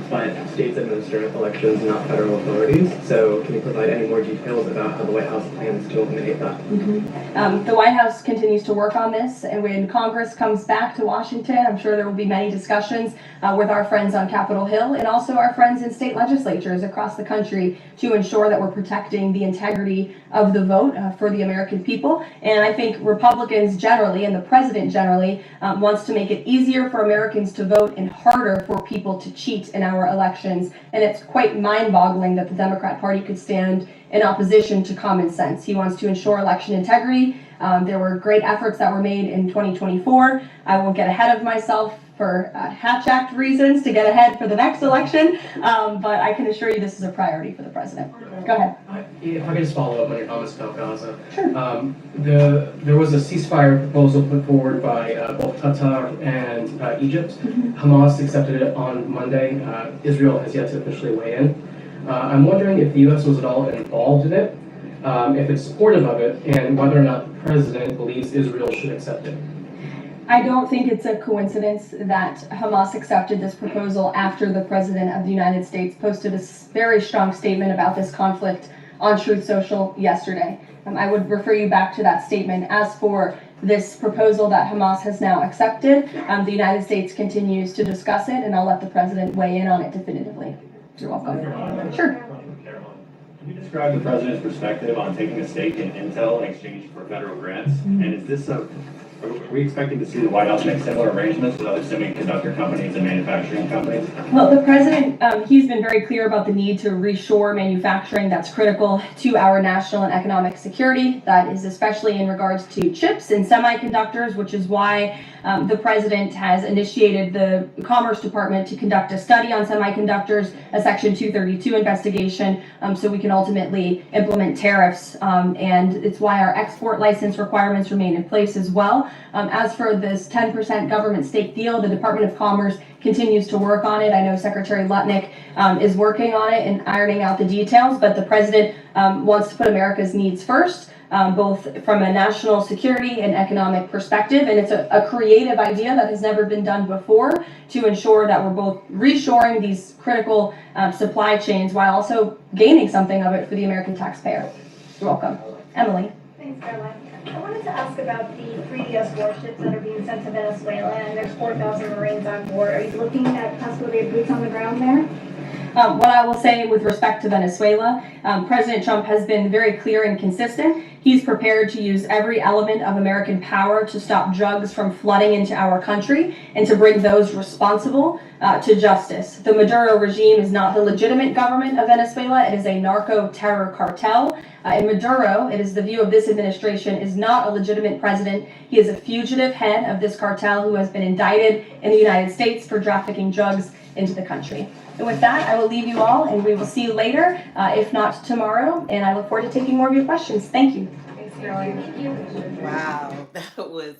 but states administer elections, not federal authorities. So can you provide any more details about how the White House plans to eliminate that? Mm-hmm. The White House continues to work on this, and when Congress comes back to Washington, I'm sure there will be many discussions with our friends on Capitol Hill and also our friends in state legislatures across the country to ensure that we're protecting the integrity of the vote for the American people. And I think Republicans generally, and the president generally, wants to make it easier for Americans to vote and harder for people to cheat in our elections. And it's quite mind-boggling that the Democrat Party could stand in opposition to common sense. He wants to ensure election integrity. There were great efforts that were made in 2024. I won't get ahead of myself for Hatch Act reasons to get ahead for the next election, but I can assure you this is a priority for the president. Go ahead. If I could just follow up on your comments about Gaza. Sure. There was a ceasefire proposal put forward by both Qatar and Egypt. Hamas accepted it on Monday. Israel has yet to officially weigh in. I'm wondering if the U.S. was at all involved in it, if it's supportive of it, and whether or not the president believes Israel should accept it. I don't think it's a coincidence that Hamas accepted this proposal after the President of the United States posted a very strong statement about this conflict on Truth Social yesterday. I would refer you back to that statement. As for this proposal that Hamas has now accepted, the United States continues to discuss it, and I'll let the President weigh in on it definitively. You're welcome. Sure. Can you describe the president's perspective on taking a stake in Intel in exchange for federal grants? And is this are we expecting to see the White House make similar arrangements with other semiconductor companies and manufacturing companies? Well, the president, he's been very clear about the need to reshore manufacturing that's critical to our national and economic security. That is especially in regards to chips and semiconductors, which is why the president has initiated the Commerce Department to conduct a study on semiconductors, a Section 232 investigation, so we can ultimately implement tariffs. And it's why our export license requirements remain in place as well. As for this 10% government stake deal, the Department of Commerce continues to work on it. I know Secretary Lutnick is working on it and ironing out the details, but the president wants to put America's needs first, both from a national security and economic perspective. And it's a creative idea that has never been done before to ensure that we're both reshoring these critical supply chains while also gaining something of it for the American taxpayer. You're welcome. Emily. Thanks, Karoline. I wanted to ask about the 3DS warships that are being sent to Venezuela, and there's 4,000 Marines on board. Are you looking at possibly boots on the ground there? What I will say with respect to Venezuela, President Trump has been very clear and consistent. He's prepared to use every element of American power to stop drugs from flooding into our country and to bring those responsible to justice. The Maduro regime is not the legitimate government of Venezuela. It is a narco-terror cartel. In Maduro, it is the view of this administration, is not a legitimate president. He is a fugitive head of this cartel who has been indicted in the United States for trafficking drugs into the country. And with that, I will leave you all, and we will see you later, if not tomorrow. And I look forward to taking more of your questions. Thank you. Thanks, Karoline. Thank you. Wow, that was,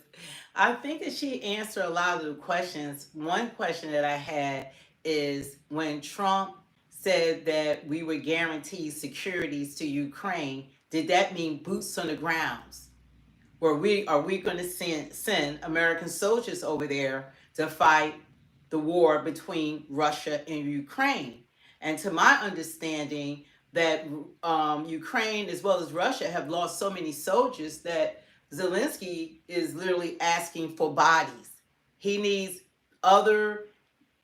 I think that she answered a lot of the questions. One question that I had is when Trump said that we would guarantee securities to Ukraine, did that mean boots on the grounds? Are we going to send American soldiers over there to fight the war between Russia and Ukraine? And to my understanding, that Ukraine as well as Russia have lost so many soldiers that Zelensky is literally asking for bodies. He needs other,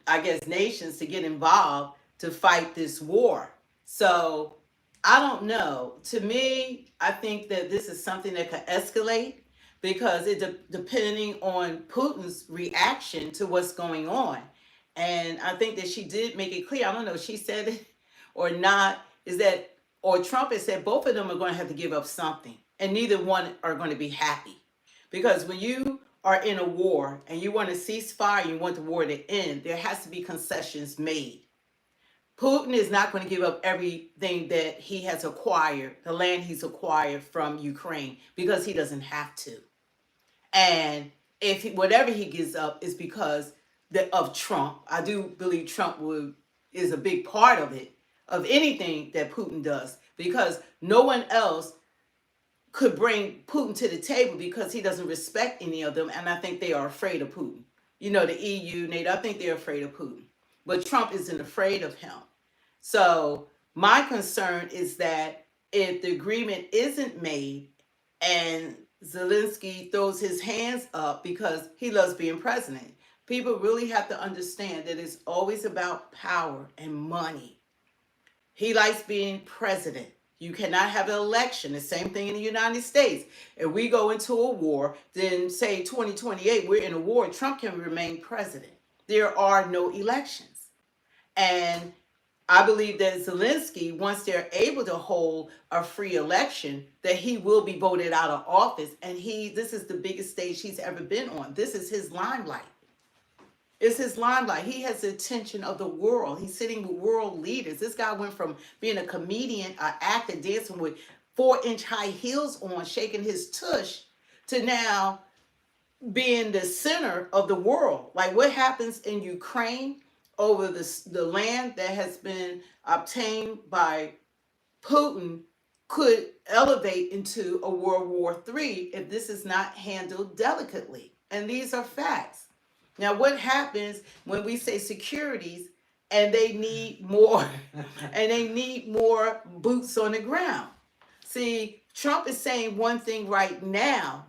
I guess, nations to get involved to fight this war. So I don't know. To me, I think that this is something that could escalate because depending on Putin's reaction to what's going on. And I think that she did make it clear. I don't know if she said it or not. Is that, or Trump has said both of them are going to have to give up something, and neither one are going to be happy, because when you are in a war and you want to cease fire, you want the war to end, there has to be concessions made. Putin is not going to give up everything that he has acquired, the land he's acquired from Ukraine, because he doesn't have to. And whatever he gives up is because of Trump. I do believe Trump is a big part of it, of anything that Putin does, because no one else could bring Putin to the table because he doesn't respect any of them. And I think they are afraid of Putin. You know, the EU, NATO, I think they're afraid of Putin. But Trump isn't afraid of him. So my concern is that if the agreement isn't made and Zelensky throws his hands up because he loves being president, people really have to understand that it's always about power and money. He likes being president. You cannot have an election. The same thing in the United States. If we go into a war, then say 2028, we're in a war, Trump can remain president. There are no elections. And I believe that Zelensky, once they're able to hold a free election, that he will be voted out of office. And this is the biggest stage he's ever been on. This is his limelight. It's his limelight. He has the attention of the world. He's sitting with world leaders. This guy went from being a comedian, an actor, dancing with 4-inch high heels on, shaking his tush, to now being the center of the world. Like what happens in Ukraine over the land that has been obtained by Putin could elevate into a World War III if this is not handled delicately. And these are facts. Now, what happens when we say securities and they need more and they need more boots on the ground? See, Trump is saying one thing right now,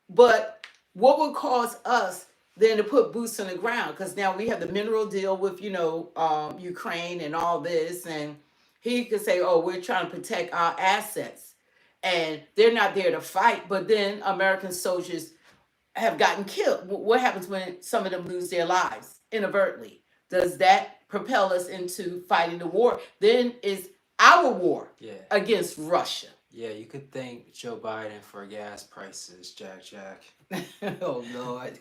but what would cause us then to put boots on the ground? Because now we have the mineral deal with, Ukraine and all this, and he could say, oh, we're trying to protect our assets. And they're not there to fight, but then American soldiers have gotten killed. What happens when some of them lose their lives inadvertently? Does that propel us into fighting the war? Then it's our war against Russia. Yeah, you could thank Joe Biden for gas prices, Jack. Oh, Lord.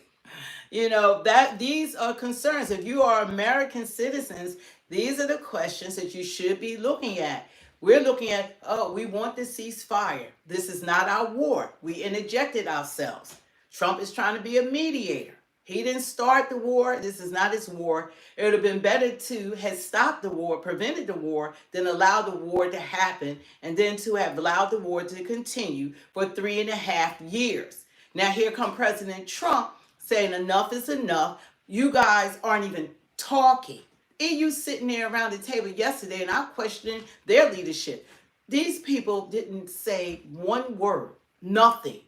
That these are concerns. If you are American citizens, these are the questions that you should be looking at. We're looking at, we want to cease fire. This is not our war. We interjected ourselves. Trump is trying to be a mediator. He didn't start the war. This is not his war. It would have been better to have stopped the war, prevented the war, than allow the war to happen, and then to have allowed the war to continue for 3.5 years. Now here come President Trump saying enough is enough. You guys aren't even talking. EU sitting there around the table yesterday, and I'm questioning their leadership. These people didn't say one word, nothing.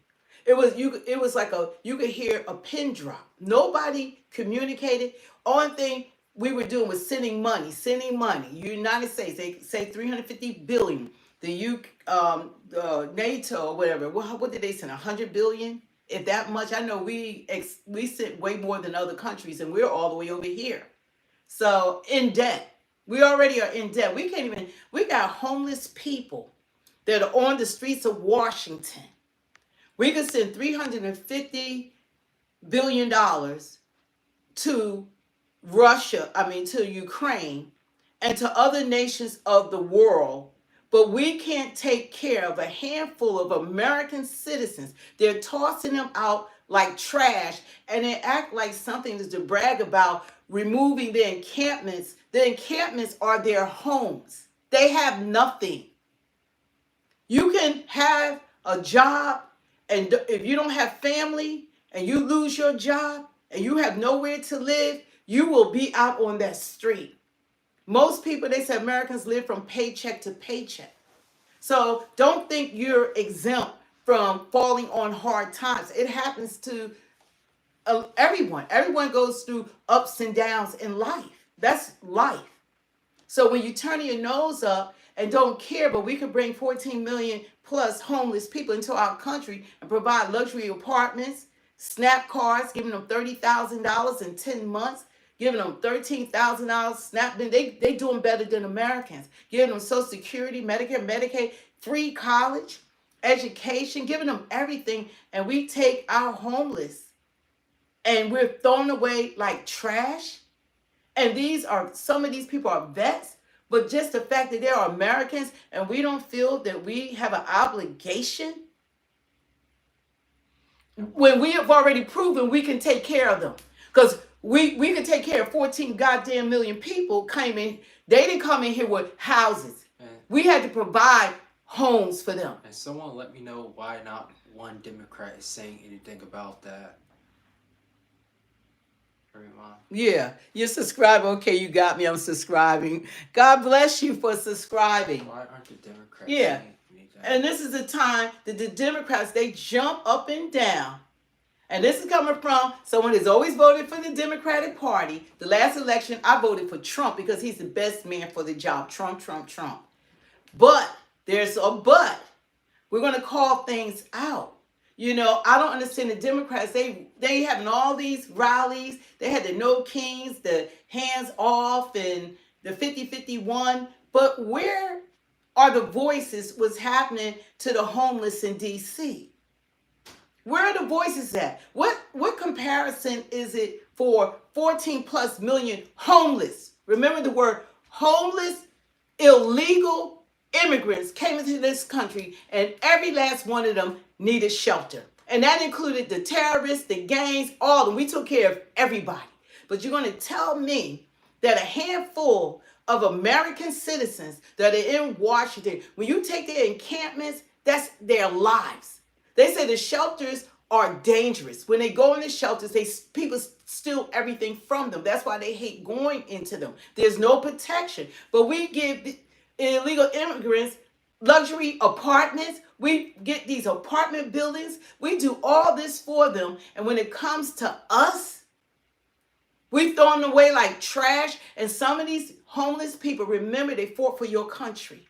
It was like you could hear a pin drop. Nobody communicated. Only thing we were doing was sending money. United States, they say 350 billion. The NATO or whatever. What did they send? 100 billion? If that much, I know we sent way more than other countries, and we're all the way over here. So in debt. We already are in debt. We got homeless people that are on the streets of Washington. We could send $350 billion to to Ukraine and to other nations of the world, but we can't take care of a handful of American citizens. They're tossing them out like trash, and they act like something is to brag about removing the encampments. The encampments are their homes. They have nothing. You can have a job, and if you don't have family and you lose your job and you have nowhere to live, you will be out on that street. Most people, they say Americans live from paycheck to paycheck. So don't think you're exempt from falling on hard times. It happens to everyone. Everyone goes through ups and downs in life. That's life. So when you turn your nose up and don't care, but we could bring 14 million plus homeless people into our country and provide luxury apartments, SNAP cards, giving them $30,000 in 10 months, giving them $13,000 SNAP. They doing better than Americans. Giving them Social Security, Medicare, Medicaid, free college, education, giving them everything. And we take our homeless and we're thrown away like trash. And some of these people are vets, but just the fact that they're Americans and we don't feel that we have an obligation when we have already proven we can take care of them. Because we can take care of 14 goddamn million people came in. They didn't come in here with houses. We had to provide homes for them. And someone let me know why not one Democrat is saying anything about that. Yeah, you're subscribing. Okay, you got me. I'm subscribing. God bless you for subscribing. Why aren't the Democrats Yeah. saying anything? And this is the time that the Democrats, they jump up and down. And this is coming from someone who's always voted for the Democratic Party. The last election, I voted for Trump because he's the best man for the job. Trump, Trump, Trump. But there's a but. We're going to call things out. You know, I don't understand the Democrats. They having all these rallies. They had the No Kings, the hands off, and the 50-51. But where are the voices what's happening to the homeless in D.C.? Where are the voices at? What comparison is it for 14 plus million homeless? Remember the word homeless, illegal immigrants came into this country, and every last one of them needed shelter. And that included the terrorists, the gangs, all of them. We took care of everybody. But you're going to tell me that a handful of American citizens that are in Washington, when you take their encampments, that's their lives. They say the shelters are dangerous. When they go in the shelters, people steal everything from them. That's why they hate going into them. There's no protection. But we give the illegal immigrants luxury apartments. We get these apartment buildings. We do all this for them. And when it comes to us, we throw them away like trash. And some of these homeless people, remember, they fought for your country.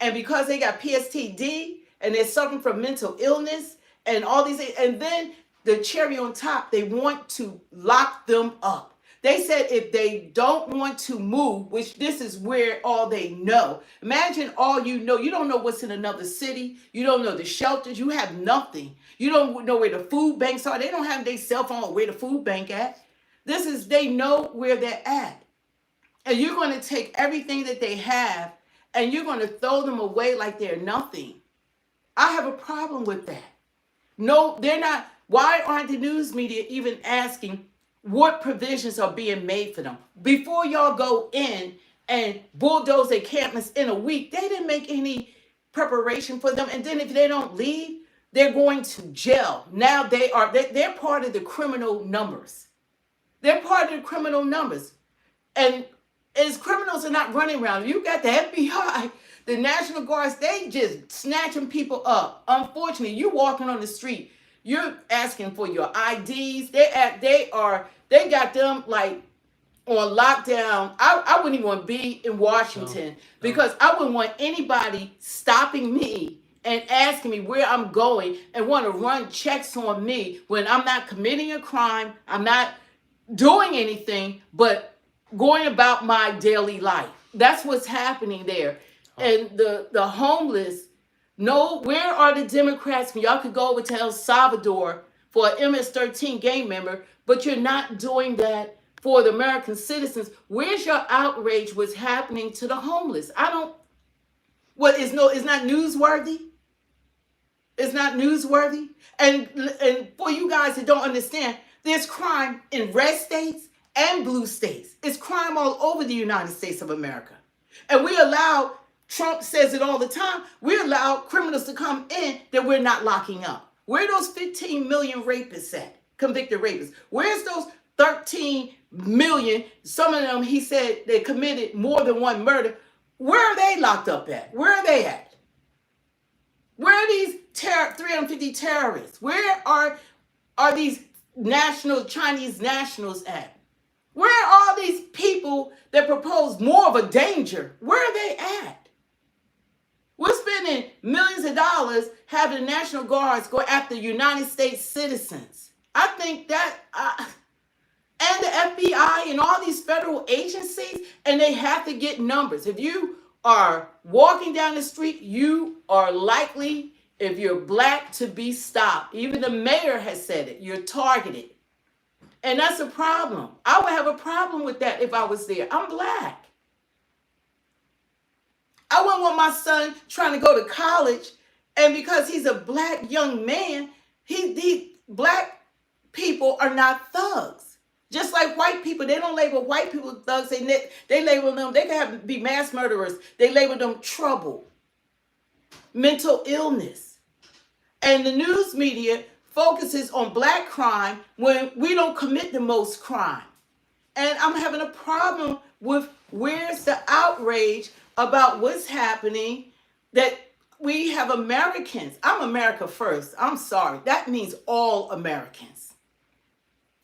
And because they got PTSD and they're suffering from mental illness and all these things, and then the cherry on top, they want to lock them up. They said if they don't want to move, which this is where all they know. Imagine all you know. You don't know what's in another city. You don't know the shelters. You have nothing. You don't know where the food banks are. They don't have their cell phone or where the food bank at. They know where they're at. And you're going to take everything that they have and you're going to throw them away like they're nothing. I have a problem with that. No, they're not. Why aren't the news media even asking what provisions are being made for them? Before y'all go in and bulldoze their encampments in a week, they didn't make any preparation for them. And then if they don't leave, they're going to jail. Now they're part of the criminal numbers. They're part of the criminal numbers. And as criminals are not running around, you got the FBI, the National Guards, they just snatching people up. Unfortunately, you walking on the street, you're asking for your IDs. They got them like on lockdown. I wouldn't even want to be in Washington because I wouldn't want anybody stopping me and asking me where I'm going and want to run checks on me when I'm not committing a crime. I'm not doing anything but going about my daily life. That's what's happening there. And the homeless, where are the Democrats when y'all could go over to El Salvador for an MS-13 gang member, but you're not doing that for the American citizens? Where's your outrage what's happening to the homeless? It's not newsworthy? It's not newsworthy. And for you guys that don't understand, there's crime in red states and blue states. It's crime all over the United States of America. And we allow, Trump says it all the time, we allow criminals to come in that we're not locking up. Where are those 15 million rapists at? Convicted rapists. Where's those 13 million? Some of them, he said, they committed more than one murder. Where are they locked up at? Where are they at? Where are these 350 terrorists? Where are these Chinese nationals at? Where are all these people that propose more of a danger? Where are they at? We're spending millions of dollars having the National Guards go after United States citizens. I think that, and the FBI and all these federal agencies, and they have to get numbers. If you are walking down the street, you are likely, if you're black, to be stopped. Even the mayor has said it. You're targeted. And that's a problem. I would have a problem with that if I was there. I'm black. I wouldn't want my son trying to go to college, and because he's a black young man, black people are not thugs. Just like white people, they don't label white people thugs. They label them, they can be mass murderers. They label them trouble, mental illness. And the news media focuses on black crime when we don't commit the most crime. And I'm having a problem with where's the outrage about what's happening, that we have Americans. I'm America first. I'm sorry. That means all Americans.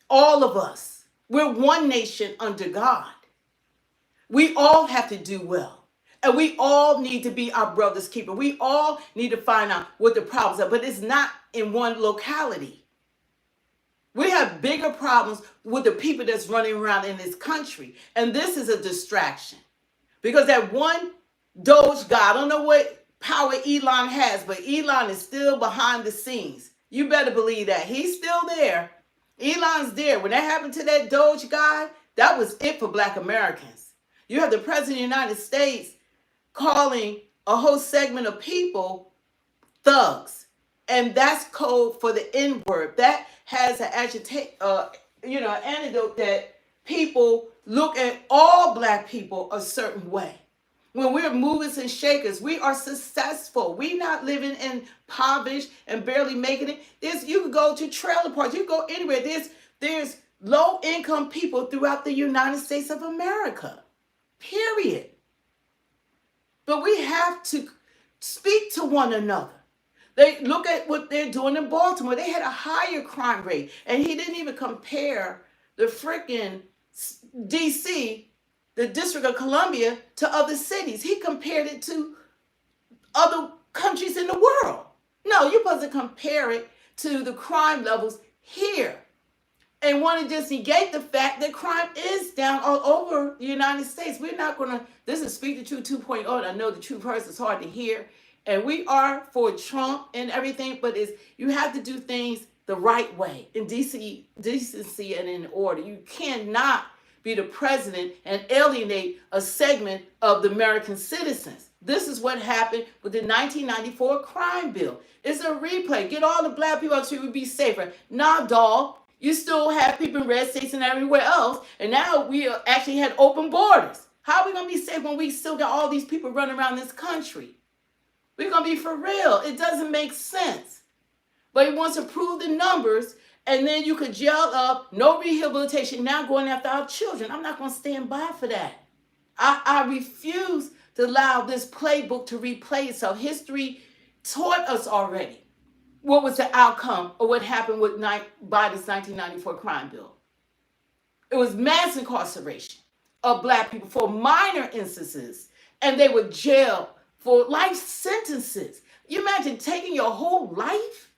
All of us. We're one nation under God. We all have to do well. And we all need to be our brother's keeper. We all need to find out what the problems are. But it's not in one locality. We have bigger problems with the people that's running around in this country. And this is a distraction. Because that one Doge guy, I don't know what power Elon has, but Elon is still behind the scenes. You better believe that. He's still there. Elon's there. When that happened to that Doge guy, that was it for black Americans. You have the President of the United States calling a whole segment of people thugs. And that's code for the N-word. That has an antidote that people look at all black people a certain way. When we're movers and shakers, we are successful. We're not living in impoverished and barely making it. You can go to trailer parks. You can go anywhere. There's low-income people throughout the United States of America, period. But we have to speak to one another. They look at what they're doing in Baltimore. They had a higher crime rate, and he didn't even compare the freaking D.C., the District of Columbia, to other cities. He compared it to other countries in the world. No, you're supposed to compare it to the crime levels here. And want to just negate the fact that crime is down all over the United States. We're not going to, this is Speak the Truth 2.0, and I know the true person is hard to hear. And we are for Trump and everything, but you have to do things the right way, in decency and in order. You cannot be the president and alienate a segment of the American citizens. This is what happened with the 1994 crime bill. It's a replay. Get all the black people out so we would be safer. Nah, dog. You still have people in red states and everywhere else. And now we actually had open borders. How are we going to be safe when we still got all these people running around this country? We're going to be for real. It doesn't make sense. But he wants to prove the numbers, and then you could gel up, no rehabilitation, now going after our children. I'm not going to stand by for that. I refuse to allow this playbook to replay itself. History taught us already what was the outcome of what happened with Biden's 1994 crime bill. It was mass incarceration of black people for minor instances, and they were jailed for life sentences. You imagine taking your whole life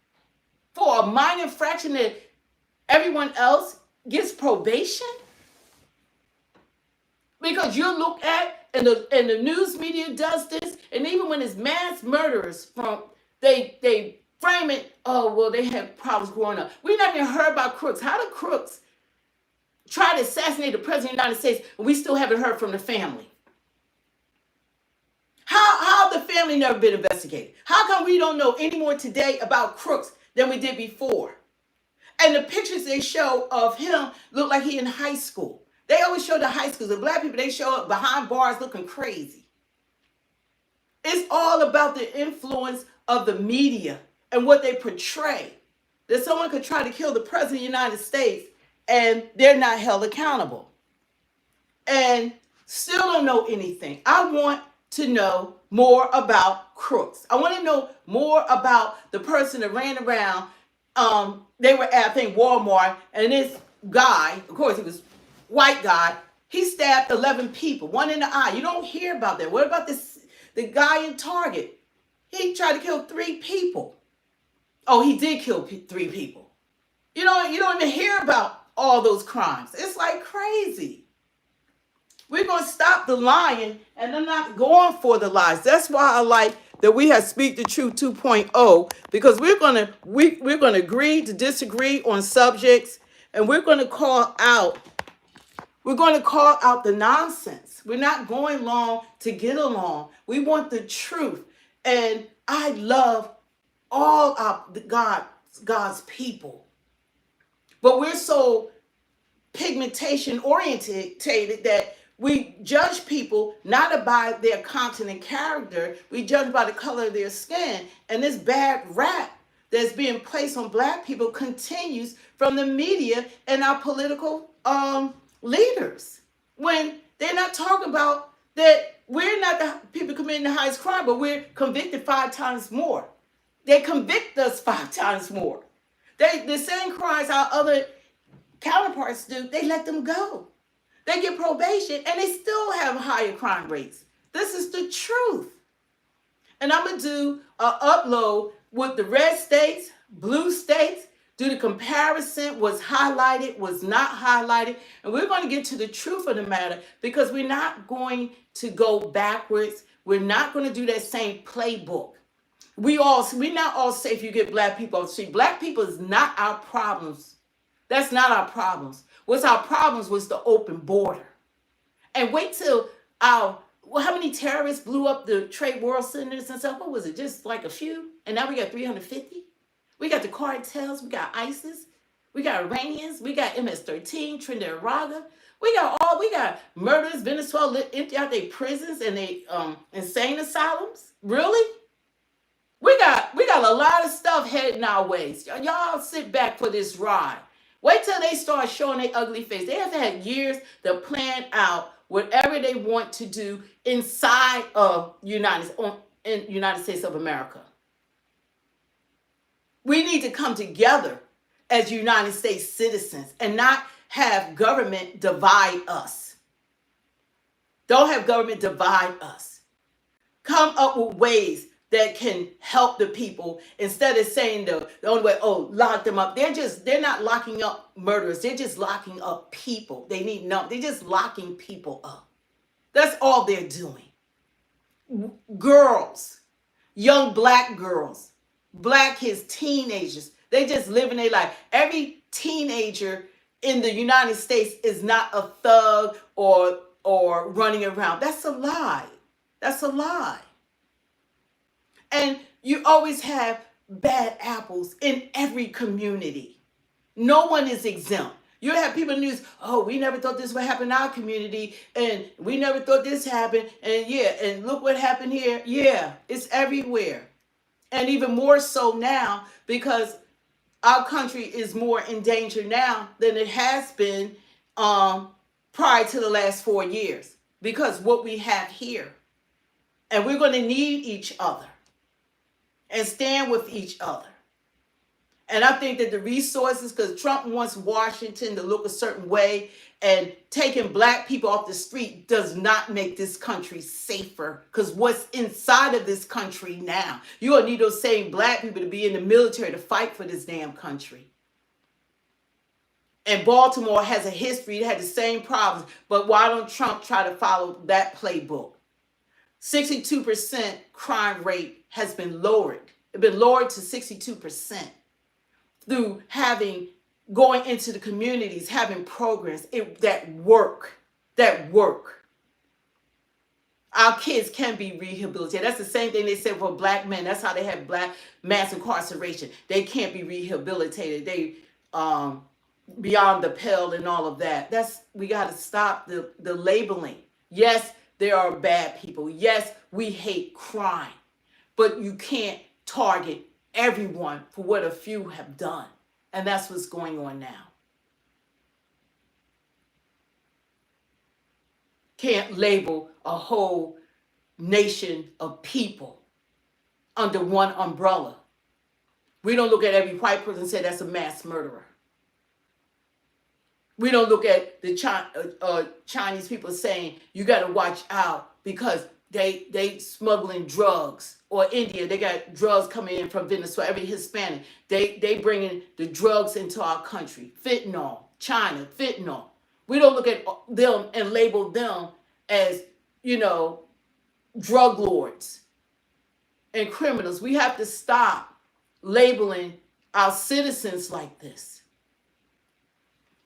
for a minor infraction that everyone else gets probation? Because you look at, and the news media does this, and even when it's mass murderers, they frame it, oh, well, they had problems growing up. We never even heard about crooks. How do crooks try to assassinate the president of the United States and we still haven't heard from the family? How the family never been investigated? How come we don't know any more today about crooks than we did before? And the pictures they show of him look like he in high school. They always show the high schools. The black people, they show up behind bars looking crazy. It's all about the influence of the media and what they portray. That someone could try to kill the president of the United States and they're not held accountable. And still don't know anything. I want to know more about crooks. I want to know more about the person that ran around. They were at, I think, Walmart, and this guy, of course, he was white guy. He stabbed 11 people, one in the eye. You don't hear about that. What about the guy in Target? He tried to kill 3 people. Oh, he did kill 3 people. You don't even hear about all those crimes. It's like crazy. We're going to stop the lying, and I'm not going for the lies. That's why I like that we have Speak the Truth 2.0, because we're going to agree to disagree on subjects, and we're going to call out the nonsense. We're not going along to get along. We want the truth. And I love all of God's people. But we're so pigmentation orientated that we judge people not by their content and character. We judge by the color of their skin. And this bad rap that's being placed on black people continues from the media and our political leaders. When they're not talking about that we're not the people committing the highest crime, but we're convicted 5 times more. They convict us 5 times more. The same crimes our other counterparts do, they let them go. They get probation and they still have higher crime rates. This is the truth. And I'm going to do an upload with the red states, blue states, do the comparison, what's highlighted, what's not highlighted. And we're going to get to the truth of the matter, because we're not going to go backwards. We're not going to do that same playbook. We're not all safe if you get black people on the street. Black people is not our problems. That's not our problems. What's our problems was the open border. And wait till how many terrorists blew up the Trade World Centers and stuff? What was it? Just like a few? And now we got 350? We got the cartels, we got ISIS, we got Iranians, we got MS-13, Trinidad Raga. We got murderers, Venezuela empty out their prisons and they insane asylums. Really? We got a lot of stuff heading our ways. Y'all sit back for this ride. Wait till they start showing their ugly face. They have to have years to plan out whatever they want to do inside of United States of America. We need to come together as United States citizens and not have government divide us. Don't have government divide us. Come up with ways that can help the people instead of saying the only way, lock them up. They're not locking up murderers. They're just locking up people. They're just locking people up. That's all they're doing. Girls, young black girls, black kids, teenagers, they just living their life. Every teenager in the United States is not a thug or running around. That's a lie. That's a lie. And you always have bad apples in every community. No one is exempt. You have people in the news, we never thought this would happen in our community, and we never thought this happened, and look what happened here. Yeah, it's everywhere. And even more so now, because our country is more in danger now than it has been prior to the last 4 years, because what we have here. And we're going to need each other and stand with each other. And I think that the resources, because Trump wants Washington to look a certain way, and taking black people off the street does not make this country safer, because what's inside of this country now, you're going to need those same black people to be in the military to fight for this damn country. And Baltimore has a history, it had the same problems, but why don't Trump try to follow that playbook? 62% crime rate has been lowered. It's been lowered to 62% through going into the communities, having programs that work. Our kids can be rehabilitated. That's the same thing they said for black men. That's how they have black mass incarceration. They can't be rehabilitated. They beyond the pale and all of that. We got to stop the labeling. Yes, there are bad people. Yes, we hate crime, but you can't target everyone for what a few have done, and that's what's going on now. Can't label a whole nation of people under one umbrella. We don't look at every white person and say that's a mass murderer. We don't look at the Chinese people saying you got to watch out because they smuggling drugs. Or India, they got drugs coming in from Venezuela. Every Hispanic, they bringing the drugs into our country. Fentanyl, China, fentanyl. We don't look at them and label them as, drug lords and criminals. We have to stop labeling our citizens like this.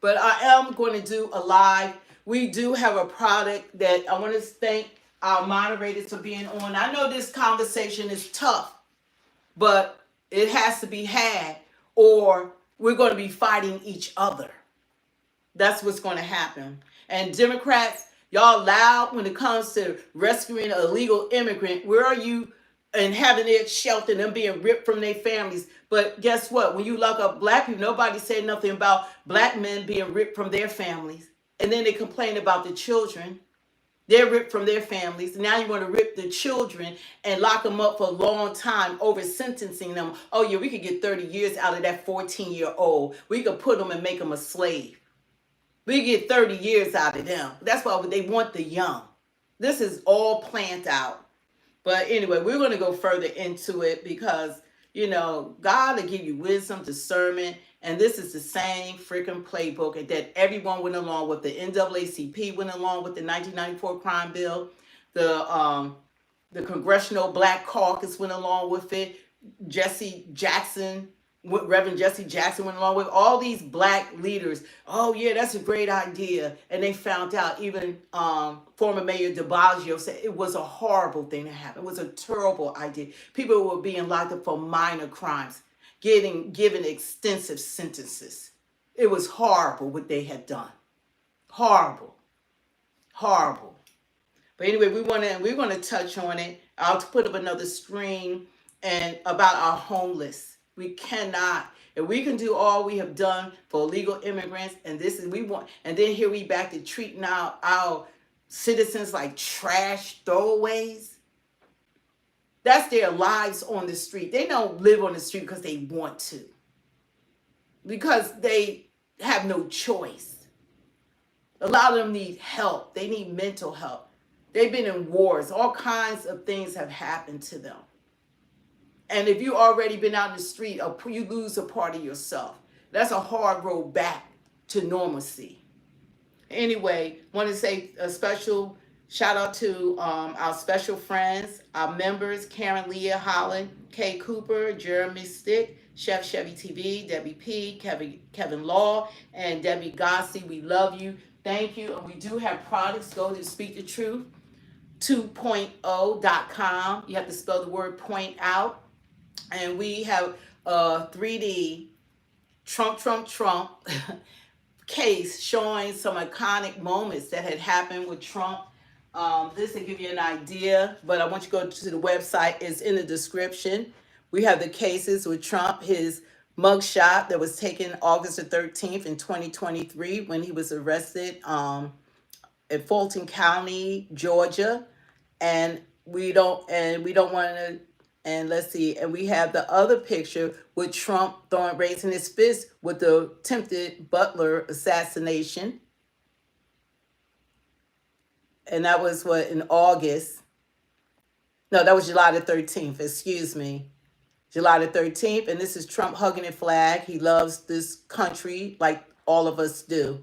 But I am going to do a live. We do have a product that I want to thank our moderators for being on. I know this conversation is tough, but it has to be had or we're going to be fighting each other. That's what's going to happen. And Democrats, y'all loud when it comes to rescuing an illegal immigrant. Where are you and having their shelter and them being ripped from their families? But guess what? When you lock up black people, nobody said nothing about black men being ripped from their families. And then they complain about the children. They're ripped from their families. Now you want to rip the children and lock them up for a long time over sentencing them. Oh, yeah, we could get 30 years out of that 14-year-old. We could put them and make them a slave. We get 30 years out of them. That's why they want the young. This is all planned out. But anyway, we're going to go further into it because, God will give you wisdom, discernment. And this is the same freaking playbook that everyone went along with. The NAACP went along with the 1994 crime bill. The Congressional Black Caucus went along with it. Reverend Jesse Jackson went along with all these black leaders. Oh, yeah, that's a great idea. And they found out even former Mayor de Blasio said it was a horrible thing to happen. It was a terrible idea. People were being locked up for minor crimes, getting given extensive sentences. It was horrible what they had done. Horrible. Horrible. But anyway, we're going to touch on it. I'll put up another screen and about our homeless. We cannot, if we can do all we have done for illegal immigrants, and and then here we back to treating our citizens like trash throwaways. That's their lives on the street. They don't live on the street because they want to, because they have no choice. A lot of them need help. They need mental help. They've been in wars. All kinds of things have happened to them. And if you already been out in the street, you lose a part of yourself. That's a hard road back to normalcy. Anyway, want to say a special shout out to our special friends, our members, Karen Leah Holland, Kay Cooper, Jeremy Stick, Chef Chevy TV, Debbie P, Kevin Law, and Debbie Gossi. We love you. Thank you. And we do have products. Go to Speak the Truth 2.0.com. You have to spell the word point out. And we have a 3D Trump case showing some iconic moments that had happened with Trump. This will give you an idea, but I want you to go to the website. It's in the description. We have the cases with Trump, his mugshot that was taken August the 13th in 2023 when he was arrested in Fulton County, Georgia. And we don't want to. And let's see, and we have the other picture with Trump raising his fist with the attempted Butler assassination. And that was in August. No, that was July the 13th, excuse me. July the 13th, and this is Trump hugging a flag. He loves this country like all of us do.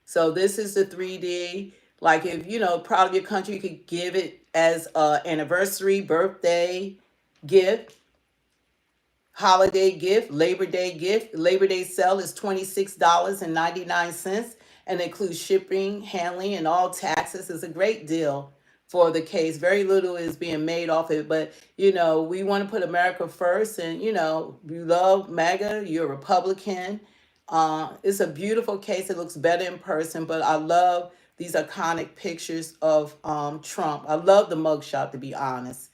So this is the 3D. Like if, proud of your country, you could give it as an anniversary, birthday, gift, holiday gift, Labor Day gift. Labor Day sale is $26.99 and includes shipping, handling, and all taxes. It's a great deal for the case. Very little is being made off it, but you know, we want to put America first, and you know, you love MAGA, you're a Republican. It's a beautiful case. It looks better in person, but I love these iconic pictures of Trump. I love the mugshot, to be honest.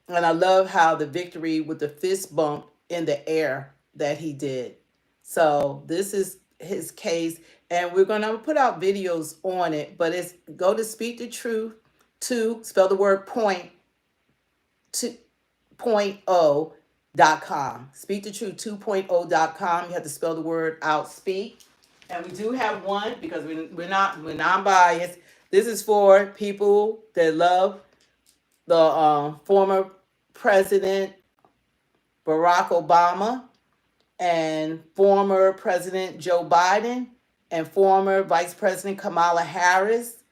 And I love how the victory with the fist bump in the air that he did. So this is his case, and we're gonna put out videos on it. But it's go to Speak the Truth to spell the word .0.com. Speak the Truth 2.0.com. You have to spell the word out. Speak, and we do have one because we're not biased. This is for people that love the former President Barack Obama and former President Joe Biden and former Vice President Kamala Harris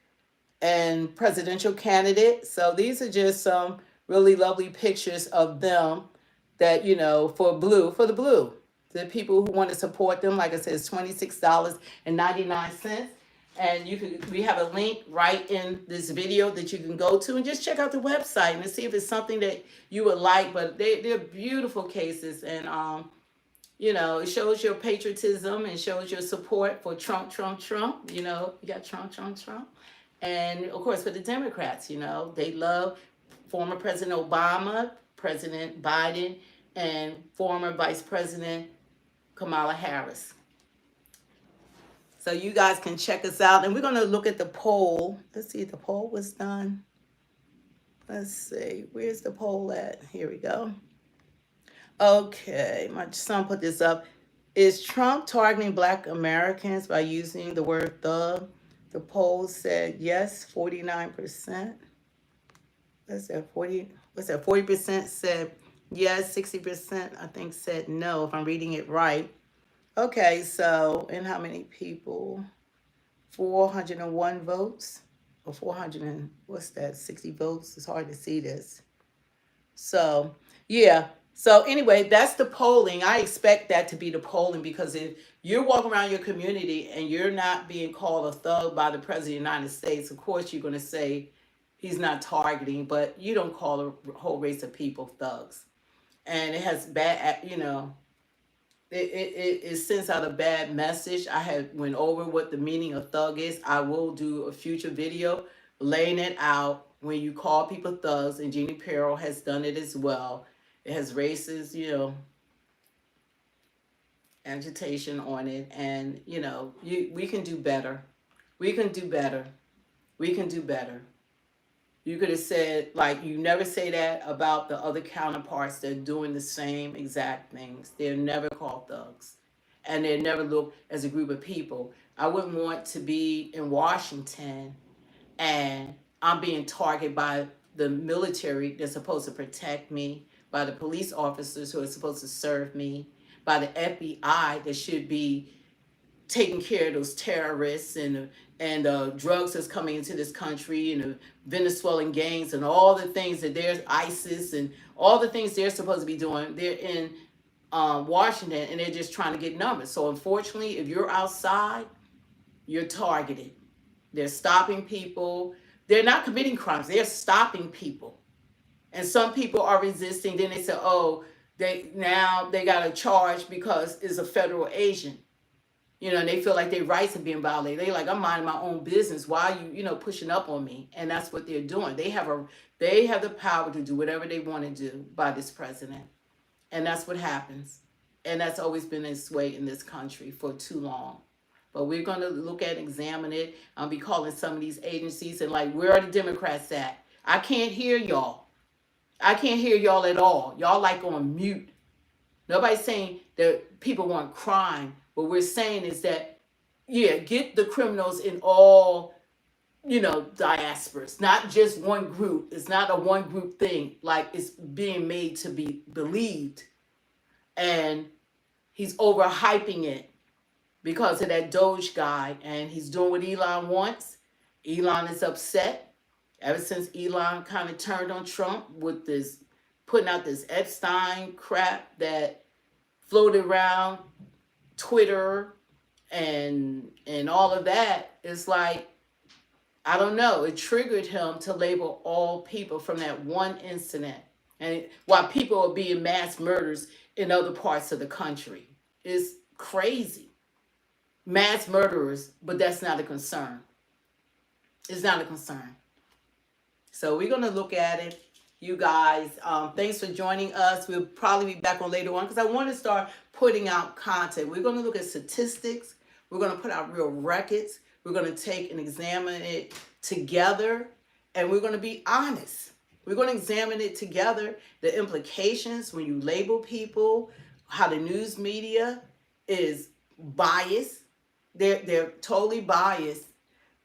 and presidential candidate. So these are just some really lovely pictures of them that, you know, for the blue. The people who want to support them, like I said, it's $26.99. And we have a link right in this video that you can go to and just check out the website and see if it's something that you would like. But they're beautiful cases, and you know, it shows your patriotism and shows your support for Trump. You know, you got Trump. And of course, for the Democrats, you know, they love former President Obama, President Biden, and former Vice President Kamala Harris. So you guys can check us out. And we're going to look at the poll. Let's see if the poll was done. Let's see. Where's the poll at? Here we go. Okay. My son put this up. Is Trump targeting Black Americans by using the word thug? The poll said yes, 49%. What's that, 40% said yes, 60% I think said no, if I'm reading it right. Okay, so, and how many people? 401 votes? Or 400 and, what's that, 60 votes? It's hard to see this. So, yeah. So anyway, that's the polling. I expect that to be the polling because if you're walking around your community and you're not being called a thug by the President of the United States, of course you're going to say he's not targeting, but you don't call a whole race of people thugs. And it has bad, you know, it sends out a bad message. I had went over what the meaning of thug is. I will do a future video laying it out when you call people thugs, and Jeannie Perrell has done it as well. It has racist, you know, agitation on it, and you know, we can do better. We can do better. We can do better. You could have said, like, you never say that about the other counterparts that are doing the same exact things. They're never called thugs. And they're never looked as a group of people. I wouldn't want to be in Washington and I'm being targeted by the military that's supposed to protect me, by the police officers who are supposed to serve me, by the FBI that should be taking care of those terrorists and drugs that's coming into this country and the Venezuelan gangs and all the things that there's ISIS and all the things they're supposed to be doing. They're in Washington and they're just trying to get numbers. So unfortunately, if you're outside, you're targeted. They're stopping people. They're not committing crimes. They're stopping people. And some people are resisting. Then they say, oh, they got a charge because it's a federal agent. You know, and they feel like their rights are being violated. They like, I'm minding my own business. Why are you, pushing up on me? And that's what they're doing. They have the power to do whatever they want to do by this president. And that's what happens. And that's always been this way in this country for too long. But we're going to look at, examine it. I'll be calling some of these agencies and like, where are the Democrats at? I can't hear y'all. I can't hear y'all at all. Y'all like on mute. Nobody's saying that people want crime. What we're saying is that, yeah, get the criminals in all, diasporas, not just one group. It's not a one group thing. Like it's being made to be believed. And he's overhyping it because of that Doge guy. And he's doing what Elon wants. Elon is upset. Ever since Elon kind of turned on Trump with this, putting out this Epstein crap that floated around Twitter and all of that, it's like I don't know, it triggered him to label all people from that one incident. And while people are being mass murders in other parts of the country, it's crazy. Mass murderers, but that's not a concern. It's not a concern. So we're going to look at it. You guys, thanks for joining us. We'll probably be back on later on because I want to start putting out content. We're going to look at statistics. We're going to put out real records. We're going to take and examine it together, and we're going to be honest. We're going to examine it together, the implications when you label people, how the news media is biased. They're totally biased,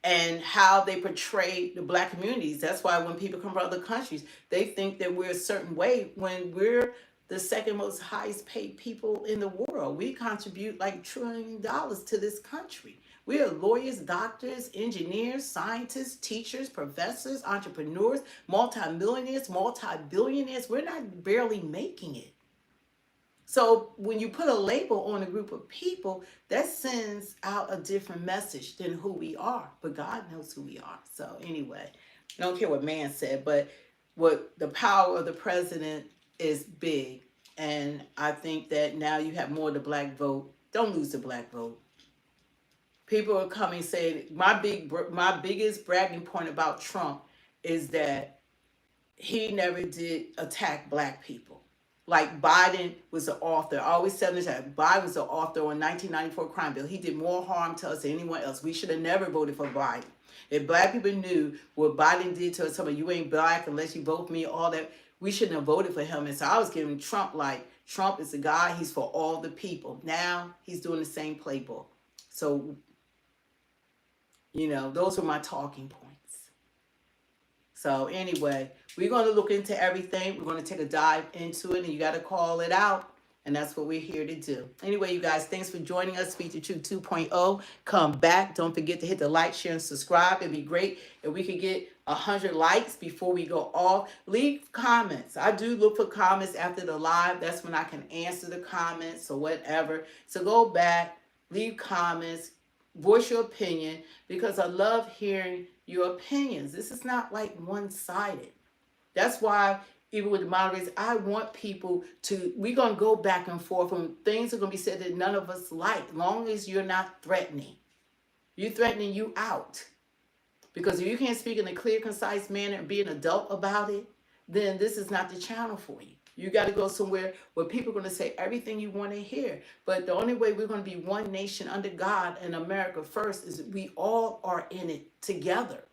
and how they portray the black communities. That's why when people come from other countries, they think that we're a certain way when we're the second most highest paid people in the world. We contribute like $1 trillion to this country. We are lawyers, doctors, engineers, scientists, teachers, professors, entrepreneurs, multimillionaires, multi-billionaires. We're not barely making it. So when you put a label on a group of people, that sends out a different message than who we are. But God knows who we are. So anyway, I don't care what man said, but what the power of the president is big. And I think that now you have more of the black vote. Don't lose the black vote. People are coming saying, my biggest bragging point about Trump is that he never did attack black people. Like Biden was the author. I always said this, that Biden was the author on 1994 crime bill. He did more harm to us than anyone else. We should have never voted for Biden. If black people knew what Biden did to us, somebody, you ain't black unless you vote for me, all that, we shouldn't have voted for him. And so I was giving Trump like, Trump is the guy, he's for all the people. Now he's doing the same playbook. So, those are my talking points. So anyway, we're going to look into everything. We're going to take a dive into it, and you got to call it out. And that's what we're here to do. Anyway, you guys, thanks for joining us. Speak the Truth 2.0. Come back. Don't forget to hit the like, share, and subscribe. It'd be great if we could get 100 likes before we go off. Leave comments. I do look for comments after the live. That's when I can answer the comments or whatever. So go back, leave comments, voice your opinion, because I love hearing your opinions. This is not like one-sided. That's why even with the moderators, I want people to, we're going to go back and forth and things are going to be said that none of us like, long as you're not threatening. You're threatening, you out. Because if you can't speak in a clear, concise manner and be an adult about it, then this is not the channel for you. You got to go somewhere where people are going to say everything you want to hear. But the only way we're going to be one nation under God and America first is we all are in it together.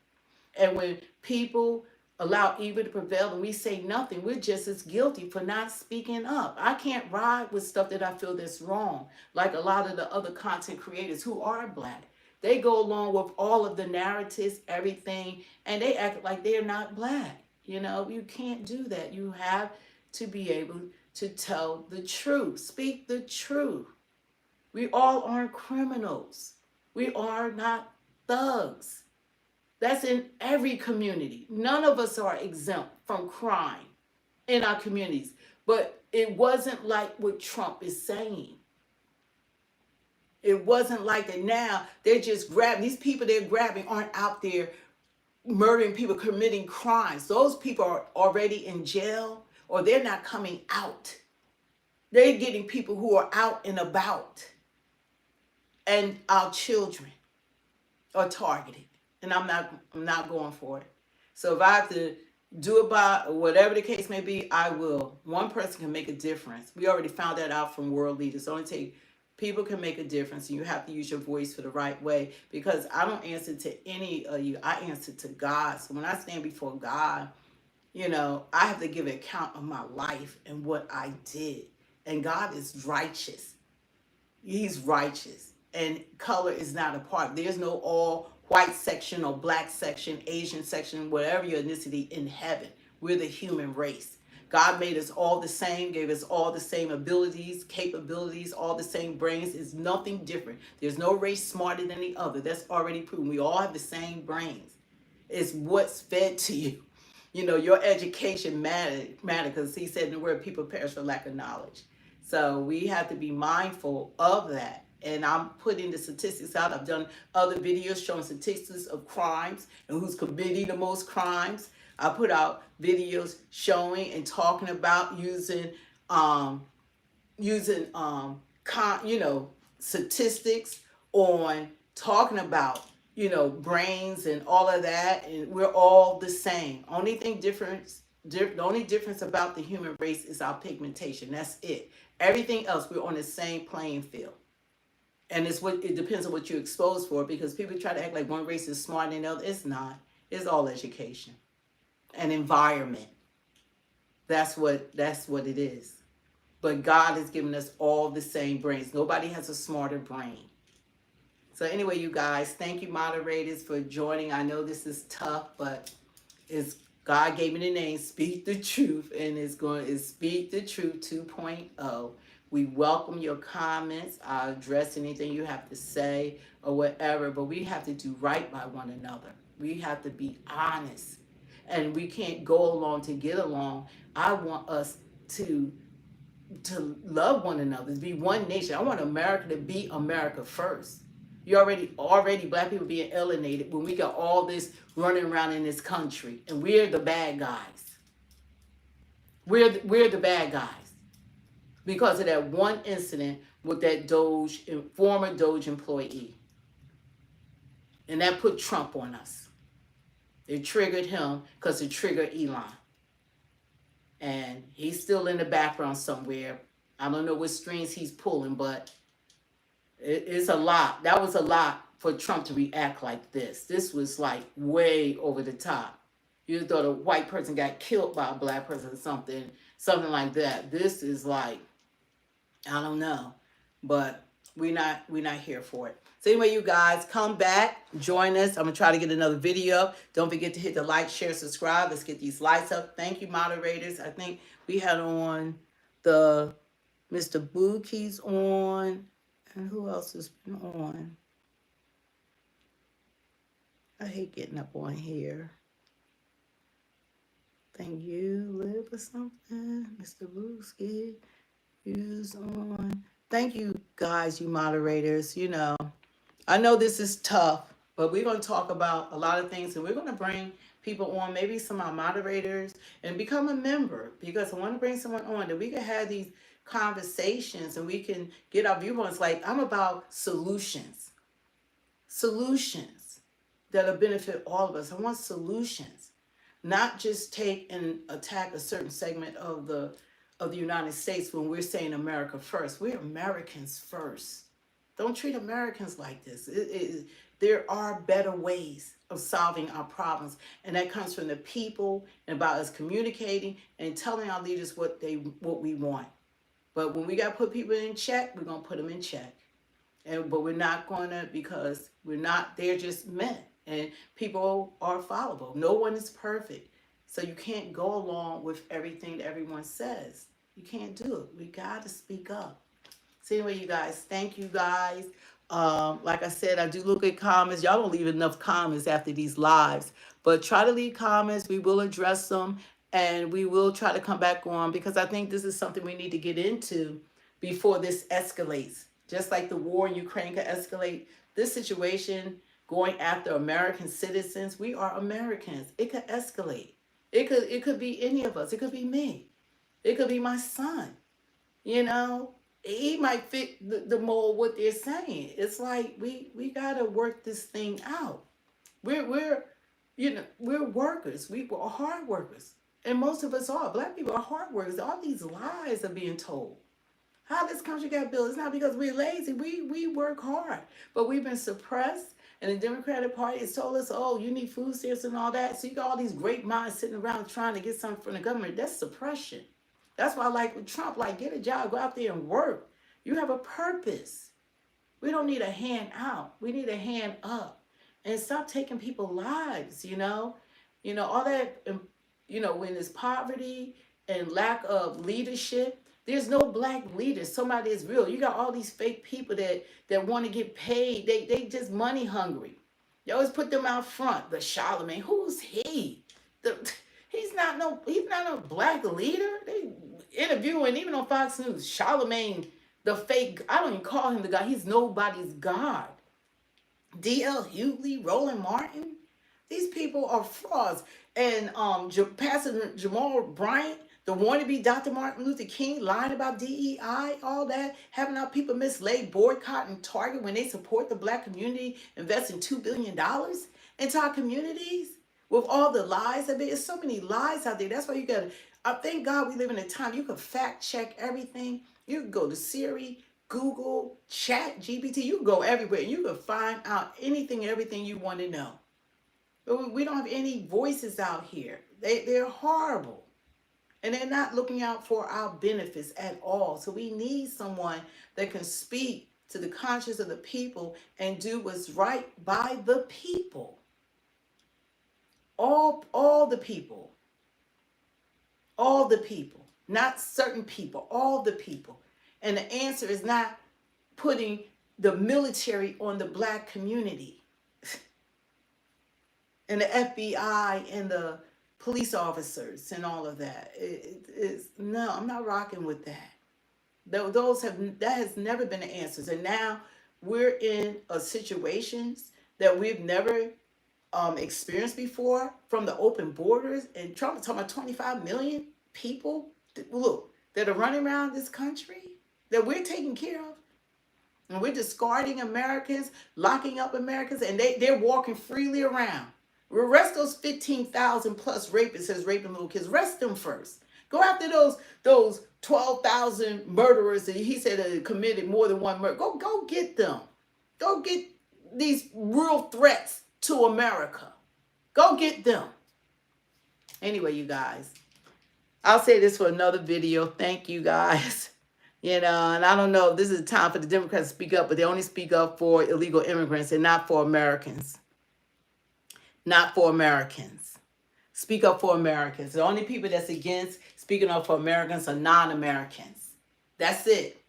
And when people allow evil to prevail and we say nothing, we're just as guilty for not speaking up. I can't ride with stuff that I feel that's wrong, like a lot of the other content creators who are black. They go along with all of the narratives, everything, and they act like they're not black. You can't do that. You have to be able to tell the truth. Speak the truth. We all aren't criminals. We are not thugs. That's in every community. None of us are exempt from crime in our communities. But it wasn't like what Trump is saying. It wasn't like that. Now they're just grabbing. These people they're grabbing aren't out there murdering people, committing crimes. Those people are already in jail or they're not coming out. They're getting people who are out and about. And our children are targeted. And I'm not going for it. So if I have to do it by whatever the case may be, I will. One person can make a difference. We already found that out from world leaders. People can make a difference, and you have to use your voice for the right way, because I don't answer to any of you. I answer to God. So when I stand before God, I have to give an account of my life and what I did. And God is righteous. He's righteous. And color is not a part. There's no all white section or black section, Asian section, whatever your ethnicity in heaven. We're the human race. God made us all the same, gave us all the same abilities, capabilities, all the same brains. It's nothing different. There's no race smarter than the other. That's already proven. We all have the same brains. It's what's fed to you. Your education matter because he said in the word, people perish for lack of knowledge. So we have to be mindful of that. and I'm putting the statistics out. I've done other videos showing statistics of crimes and who's committing the most crimes. I put out videos showing and talking about using statistics on talking about, brains and all of that, and we're all the same. The only difference about the human race is our pigmentation. That's it. Everything else, we're on the same playing field. And it depends on what you're exposed for, because people try to act like one race is smarter than the other. It's not. It's all education and environment. That's what it is. But God has given us all the same brains. Nobody has a smarter brain. So anyway, you guys, thank you, moderators, for joining. I know this is tough, but God gave me the name Speak the Truth, and it's Speak the Truth 2.0. We welcome your comments. I'll address anything you have to say or whatever, but we have to do right by one another. We have to be honest, and we can't go along to get along. I want us to love one another, to be one nation. I want America to be America first. You already black people being alienated when we got all this running around in this country, and we're the bad guys. We're the bad guys because of that one incident with that former Doge employee, and that put Trump on us. It triggered him because it triggered Elon. And he's still in the background somewhere. I don't know what strings he's pulling, but it's a lot. That was a lot for Trump to react like this. This was like way over the top. You thought a white person got killed by a black person or something like that. This is like, I don't know, but we're not here for it. So anyway, you guys, come back, join us. I'm gonna try to get another video up. Don't forget to hit the like, share, subscribe. Let's get these lights up. Thank you, moderators. I think we had on the Mr. Bookie's on, and who else has been on? I hate getting up on here. Thank you, Liv or something. Mr. Booski is on. Thank you, guys, you moderators. I know this is tough, but we're going to talk about a lot of things, and we're going to bring people on, maybe some of our moderators, and become a member, because I want to bring someone on that we can have these conversations and we can get our viewpoints. Like, I'm about solutions that'll benefit all of us. I want solutions, not just take and attack a certain segment of the United States when we're saying America first. We're Americans first. Don't treat Americans like this. There are better ways of solving our problems, and that comes from the people and about us communicating and telling our leaders what we want. But when we got to put people in check, we're going to put them in check. But we're not going to, because they're just men, and people are fallible. No one is perfect. So you can't go along with everything that everyone says. You can't do it. We got to speak up. So anyway, you guys, thank you guys. Like I said, I do look at comments. Y'all don't leave enough comments after these lives, but try to leave comments. We will address them, and we will try to come back on, because I think this is something we need to get into before this escalates. Just like the war in Ukraine could escalate, this situation going after American citizens, we are Americans. It could escalate. It could be any of us. It could be me. It could be my son. He might fit the mold what they're saying. It's like we gotta work this thing out. We're workers. We are hard workers, and most of us are. Black people are hard workers. All these lies are being told. How this country got built? It's not because we're lazy. We work hard, but we've been suppressed. And the Democratic Party has told us, oh, you need food stamps and all that. So you got all these great minds sitting around trying to get something from the government. That's suppression. That's why I like with Trump, like, get a job, go out there and work. You have a purpose. We don't need a hand out. We need a hand up. And stop taking people's lives, all that, when there's poverty and lack of leadership, there's no black leaders. Somebody is real. You got all these fake people that want to get paid. They just money hungry. You always put them out front. The Charlemagne, who's he? He's not no black leader. They interviewing, even on Fox News, Charlemagne The fake, I don't even call him the God. He's nobody's God. D.L. Hughley, Roland Martin. These people are frauds. And Pastor Jamal Bryant, the wannabe Dr. Martin Luther King, lying about DEI, all that, having our people misled, boycotting Target when they support the black community, investing $2 billion into our communities with all the lies. I mean, there's so many lies out there. That's why you got to, thank God we live in a time you can fact check everything. You can go to Siri, Google, Chat, GPT. You can go everywhere. You can find out anything, everything you want to know. But we don't have any voices out here. They're horrible. And they're not looking out for our benefits at all. So we need someone that can speak to the conscience of the people and do what's right by the people. All the people. All the people. Not certain people. All the people. And the answer is not putting the military on the black community. And the FBI and the police officers and all of that. No, I'm not rocking with that. That has never been the answers. And now we're in a situations that we've never experienced before, from the open borders. And Trump is talking about 25 million people, look, that are running around this country that we're taking care of. And we're discarding Americans, locking up Americans, and they're walking freely around. Arrest those 15,000 plus rapists that's raping little kids. Arrest them first. Go after those 12,000 murderers that he said that committed more than one murder. Go get them. Go get these real threats to America. Go get them. Anyway, you guys, I'll say this for another video. Thank you guys. You know, and I don't know if this is time for the Democrats to speak up, but they only speak up for illegal immigrants and not for Americans. Not for Americans. Speak up for Americans. The only people that's against speaking up for Americans are non-Americans. That's it.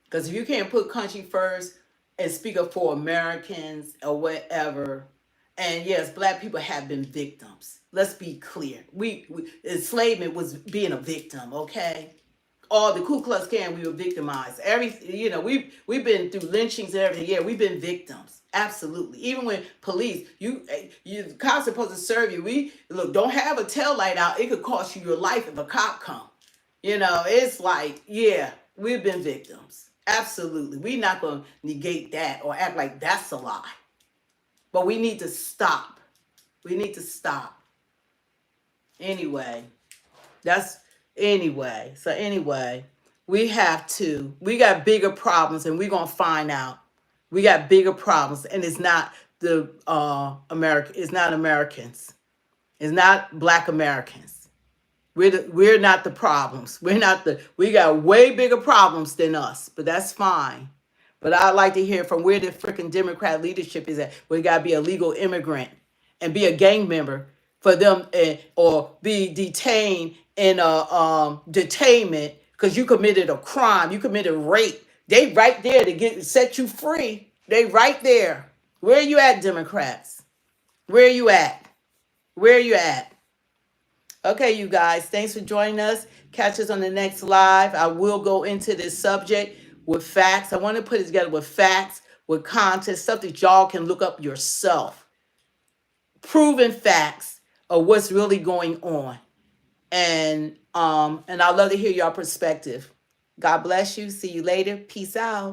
Because if you can't put country first and speak up for Americans or whatever, and yes, black people have been victims. Let's be clear. Enslavement was being a victim, okay? All the Ku Klux Klan, we were victimized. We've been through lynchings and everything. Yeah, we've been victims. Absolutely. Even when police, you cops are supposed to serve you. Don't have a tail light out. It could cost you your life if a cop come. It's like, yeah, we've been victims. Absolutely. We're not going to negate that or act like that's a lie. But we need to stop. We need to stop. Anyway, we got bigger problems, and we're going to find out. We got bigger problems, and it's not it's not Americans. It's not black Americans. We're not the problems. We got way bigger problems than us, but that's fine. But I'd like to hear from where the freaking Democrat leadership is at. We got to be a legal immigrant and be a gang member for them, or be detained in a detainment because you committed a crime, you committed rape. They right there to set you free. They right there. Where are you at, Democrats? Where are you at? Where are you at? Okay, you guys, thanks for joining us. Catch us on the next live. I will go into this subject with facts. I want to put it together with facts, with context, stuff that y'all can look up yourself. Proven facts of what's really going on. And I'd love to hear your perspective. God bless you. See you later. Peace out.